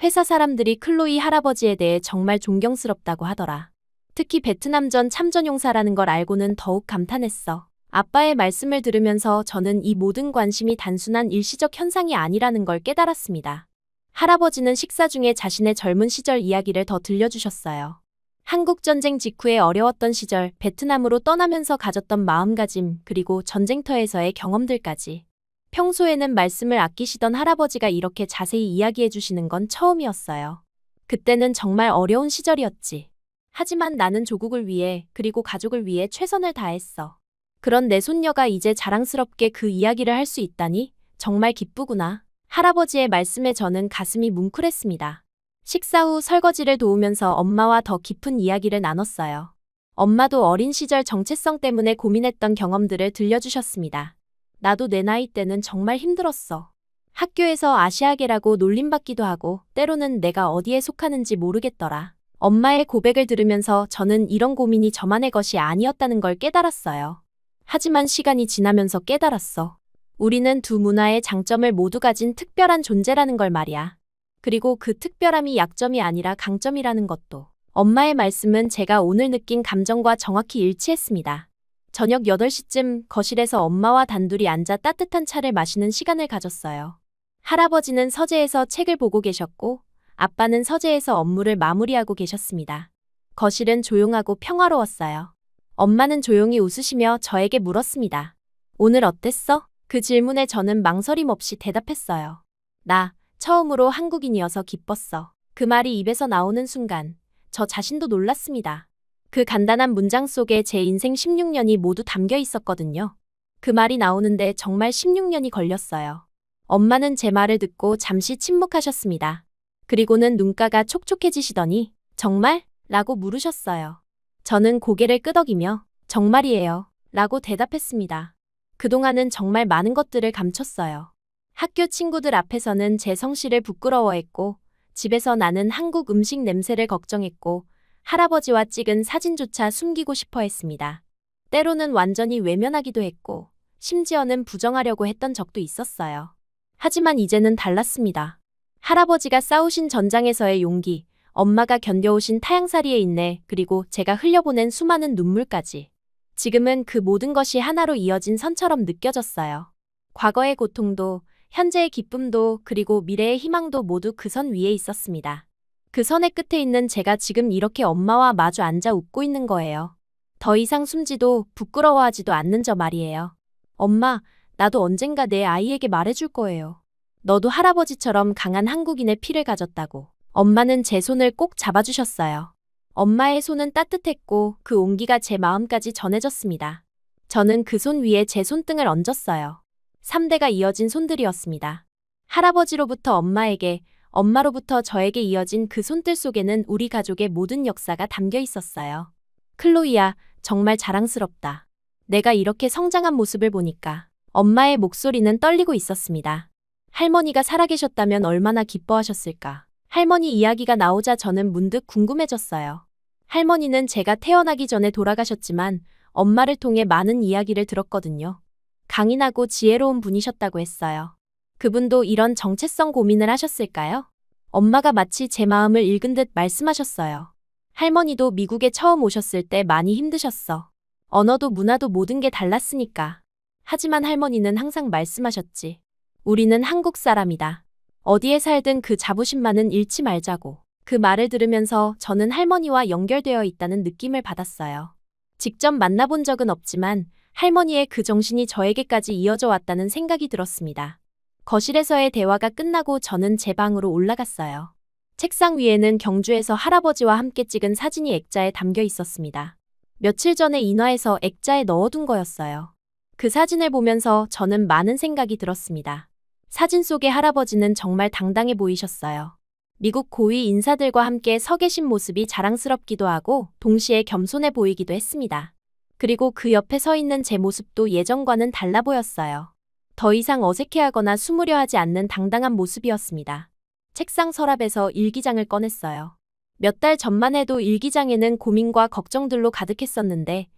회사 사람들이 클로이 할아버지에 대해 정말 존경스럽다고 하더라. 특히 베트남전 참전용사라는 걸 알고는 더욱 감탄했어. 아빠의 말씀을 들으면서 저는 이 모든 관심이 단순한 일시적 현상이 아니라는 걸 깨달았습니다. 할아버지는 식사 중에 자신의 젊은 시절 이야기를 더 들려주셨어요. 한국전쟁 직후에 어려웠던 시절, 베트남으로 떠나면서 가졌던 마음가짐, 그리고 전쟁터에서의 경험들까지. 평소에는 말씀을 아끼시던 할아버지가 이렇게 자세히 이야기해 주시는 건 처음이었어요. 그때는 정말 어려운 시절이었지. 하지만 나는 조국을 위해, 그리고 가족을 위해 최선을 다했어. 그런 내 손녀가 이제 자랑스럽게 그 이야기를 할 수 있다니 정말 기쁘구나. 할아버지의 말씀에 저는 가슴이 뭉클했습니다. 식사 후 설거지를 도우면서 엄마와 더 깊은 이야기를 나눴어요. 엄마도 어린 시절 정체성 때문에 고민했던 경험들을 들려주셨습니다. 나도 내 나이 때는 정말 힘들었어. 학교에서 아시아계라고 놀림받기도 하고 때로는 내가 어디에 속하는지 모르겠더라. 엄마의 고백을 들으면서 저는 이런 고민이 저만의 것이 아니었다는 걸 깨달았어요. 하지만 시간이 지나면서 깨달았어. 우리는 두 문화의 장점을 모두 가진 특별한 존재라는 걸 말이야. 그리고 그 특별함이 약점이 아니라 강점이라는 것도. 엄마의 말씀은 제가 오늘 느낀 감정과 정확히 일치했습니다. 저녁 8시쯤 거실에서 엄마와 단둘이 앉아 따뜻한 차를 마시는 시간을 가졌어요. 할아버지는 서재에서 책을 보고 계셨고 아빠는 서재에서 업무를 마무리하고 계셨습니다. 거실은 조용하고 평화로웠어요. 엄마는 조용히 웃으시며 저에게 물었습니다. 오늘 어땠어? 그 질문에 저는 망설임 없이 대답했어요. 나 처음으로 한국인이어서 기뻤어. 그 말이 입에서 나오는 순간 저 자신도 놀랐습니다. 그 간단한 문장 속에 제 인생 16년이 모두 담겨 있었거든요. 그 말이 나오는데 정말 16년이 걸렸어요. 엄마는 제 말을 듣고 잠시 침묵하셨습니다. 그리고는 눈가가 촉촉해지시더니 정말? 라고 물으셨어요. 저는 고개를 끄덕이며 정말이에요. 라고 대답했습니다. 그동안은 정말 많은 것들을 감췄어요. 학교 친구들 앞에서는 제 성실을 부끄러워했고 집에서 나는 한국 음식 냄새를 걱정했고 할아버지와 찍은 사진조차 숨기고 싶어 했습니다. 때로는 완전히 외면하기도 했고 심지어는 부정하려고 했던 적도 있었어요. 하지만 이제는 달랐습니다. 할아버지가 싸우신 전장에서의 용기, 엄마가 견뎌오신 타향살이의 인내, 그리고 제가 흘려보낸 수많은 눈물까지. 지금은 그 모든 것이 하나로 이어진 선처럼 느껴졌어요. 과거의 고통도, 현재의 기쁨도, 그리고 미래의 희망도 모두 그 선 위에 있었습니다. 그 선의 끝에 있는 제가 지금 이렇게 엄마와 마주 앉아 웃고 있는 거예요. 더 이상 숨지도 부끄러워하지도 않는 저 말이에요. 엄마, 나도 언젠가 내 아이에게 말해줄 거예요. 너도 할아버지처럼 강한 한국인의 피를 가졌다고. 엄마는 제 손을 꼭 잡아주셨어요. 엄마의 손은 따뜻했고 그 온기가 제 마음까지 전해졌습니다. 저는 그 손 위에 제 손등을 얹었어요. 3대가 이어진 손들이었습니다. 할아버지로부터 엄마에게, 엄마로부터 저에게 이어진 그 손들 속에는 우리 가족의 모든 역사가 담겨 있었어요. 클로이야, 정말 자랑스럽다. 내가 이렇게 성장한 모습을 보니까. 엄마의 목소리는 떨리고 있었습니다. 할머니가 살아계셨다면 얼마나 기뻐하셨을까. 할머니 이야기가 나오자 저는 문득 궁금해졌어요. 할머니는 제가 태어나기 전에 돌아가셨지만 엄마를 통해 많은 이야기를 들었거든요. 강인하고 지혜로운 분이셨다고 했어요. 그분도 이런 정체성 고민을 하셨을까요? 엄마가 마치 제 마음을 읽은 듯 말씀하셨어요. 할머니도 미국에 처음 오셨을 때 많이 힘드셨어. 언어도 문화도 모든 게 달랐으니까. 하지만 할머니는 항상 말씀하셨지. 우리는 한국 사람이다. 어디에 살든 그 자부심만은 잃지 말자고. 그 말을 들으면서 저는 할머니와 연결되어 있다는 느낌을 받았어요. 직접 만나본 적은 없지만 할머니의 그 정신이 저에게까지 이어져 왔다는 생각이 들었습니다. 거실에서의 대화가 끝나고 저는 제 방으로 올라갔어요. 책상 위에는 경주에서 할아버지와 함께 찍은 사진이 액자에 담겨 있었습니다. 며칠 전에 인화해서 액자에 넣어둔 거였어요. 그 사진을 보면서 저는 많은 생각이 들었습니다. 사진 속의 할아버지는 정말 당당해 보이셨어요. 미국 고위 인사들과 함께 서 계신 모습이 자랑스럽기도 하고 동시에 겸손해 보이기도 했습니다. 그리고 그 옆에 서 있는 제 모습도 예전과는 달라 보였어요. 더 이상 어색해하거나 숨으려 하지 않는 당당한 모습이었습니다. 책상 서랍에서 일기장을 꺼냈어요. 몇 달 전만 해도 일기장에는 고민과 걱정들로 가득했었는데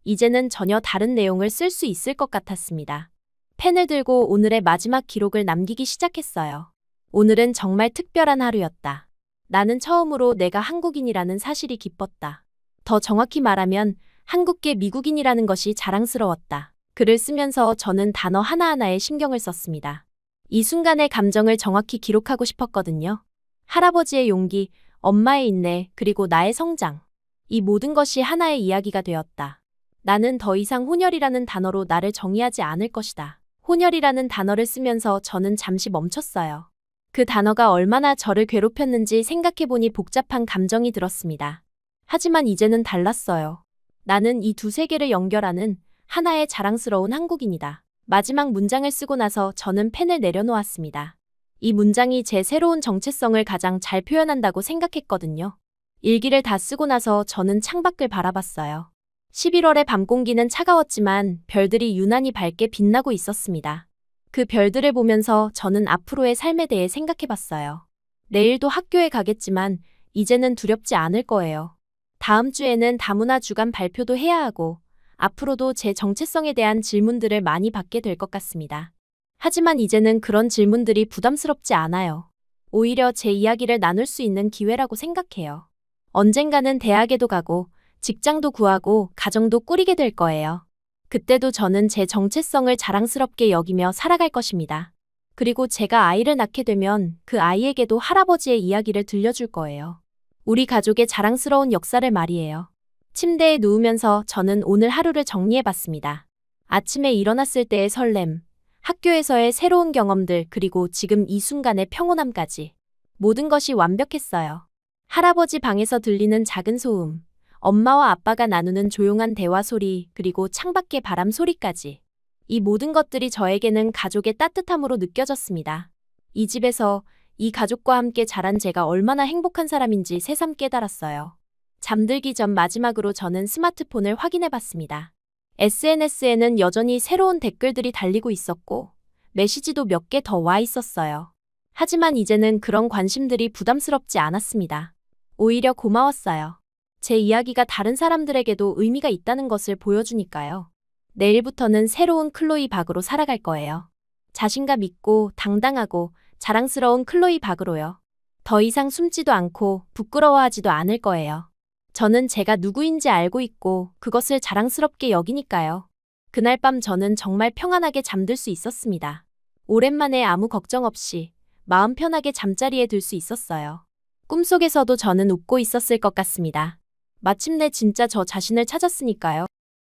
이제는 전혀 다른 내용을 쓸 수 있을 것 같았습니다. 펜을 들고 오늘의 마지막 기록을 남기기 시작했어요. 오늘은 정말 특별한 하루였다. 나는 처음으로 내가 한국인이라는 사실이 기뻤다. 더 정확히 말하면 한국계 미국인이라는 것이 자랑스러웠다. 글을 쓰면서 저는 단어 하나하나에 신경을 썼습니다. 이 순간의 감정을 정확히 기록하고 싶었거든요. 할아버지의 용기, 엄마의 인내, 그리고 나의 성장. 이 모든 것이 하나의 이야기가 되었다. 나는 더 이상 혼혈이라는 단어로 나를 정의하지 않을 것이다. 혼혈이라는 단어를 쓰면서 저는 잠시 멈췄어요. 그 단어가 얼마나 저를 괴롭혔는지 생각해보니 복잡한 감정이 들었습니다. 하지만 이제는 달랐어요. 나는 이 두 세계를 연결하는 하나의 자랑스러운 한국인이다. 마지막 문장을 쓰고 나서 저는 펜을 내려놓았습니다. 이 문장이 제 새로운 정체성을 가장 잘 표현한다고 생각했거든요. 일기를 다 쓰고 나서 저는 창밖을 바라봤어요. 11월의 밤 공기는 차가웠지만 별들이 유난히 밝게 빛나고 있었습니다. 그 별들을 보면서 저는 앞으로의 삶에 대해 생각해봤어요. 내일도 학교에 가겠지만 이제는 두렵지 않을 거예요. 다음 주에는 다문화 주간 발표도 해야 하고 앞으로도 제 정체성에 대한 질문들을 많이 받게 될 것 같습니다. 하지만 이제는 그런 질문들이 부담스럽지 않아요. 오히려 제 이야기를 나눌 수 있는 기회라고 생각해요. 언젠가는 대학에도 가고 직장도 구하고 가정도 꾸리게 될 거예요. 그때도 저는 제 정체성을 자랑스럽게 여기며 살아갈 것입니다. 그리고 제가 아이를 낳게 되면 그 아이에게도 할아버지의 이야기를 들려줄 거예요. 우리 가족의 자랑스러운 역사를 말이에요. 침대에 누우면서 저는 오늘 하루를 정리해봤습니다. 아침에 일어났을 때의 설렘, 학교에서의 새로운 경험들, 그리고 지금 이 순간의 평온함까지. 모든 것이 완벽했어요. 할아버지 방에서 들리는 작은 소음, 엄마와 아빠가 나누는 조용한 대화 소리, 그리고 창밖의 바람 소리까지. 이 모든 것들이 저에게는 가족의 따뜻함으로 느껴졌습니다. 이 집에서 이 가족과 함께 자란 제가 얼마나 행복한 사람인지 새삼 깨달았어요. 잠들기 전 마지막으로 저는 스마트폰을 확인해봤습니다. SNS에는 여전히 새로운 댓글들이 달리고 있었고 메시지도 몇 개 더 와 있었어요. 하지만 이제는 그런 관심들이 부담스럽지 않았습니다. 오히려 고마웠어요. 제 이야기가 다른 사람들에게도 의미가 있다는 것을 보여주니까요. 내일부터는 새로운 클로이 박으로 살아갈 거예요. 자신감 있고 당당하고 자랑스러운 클로이 박으로요. 더 이상 숨지도 않고 부끄러워하지도 않을 거예요. 저는 제가 누구인지 알고 있고 그것을 자랑스럽게 여기니까요. 그날 밤 저는 정말 평안하게 잠들 수 있었습니다. 오랜만에 아무 걱정 없이 마음 편하게 잠자리에 들 수 있었어요. 꿈속에서도 저는 웃고 있었을 것 같습니다. 마침내 진짜 저 자신을 찾았으니까요.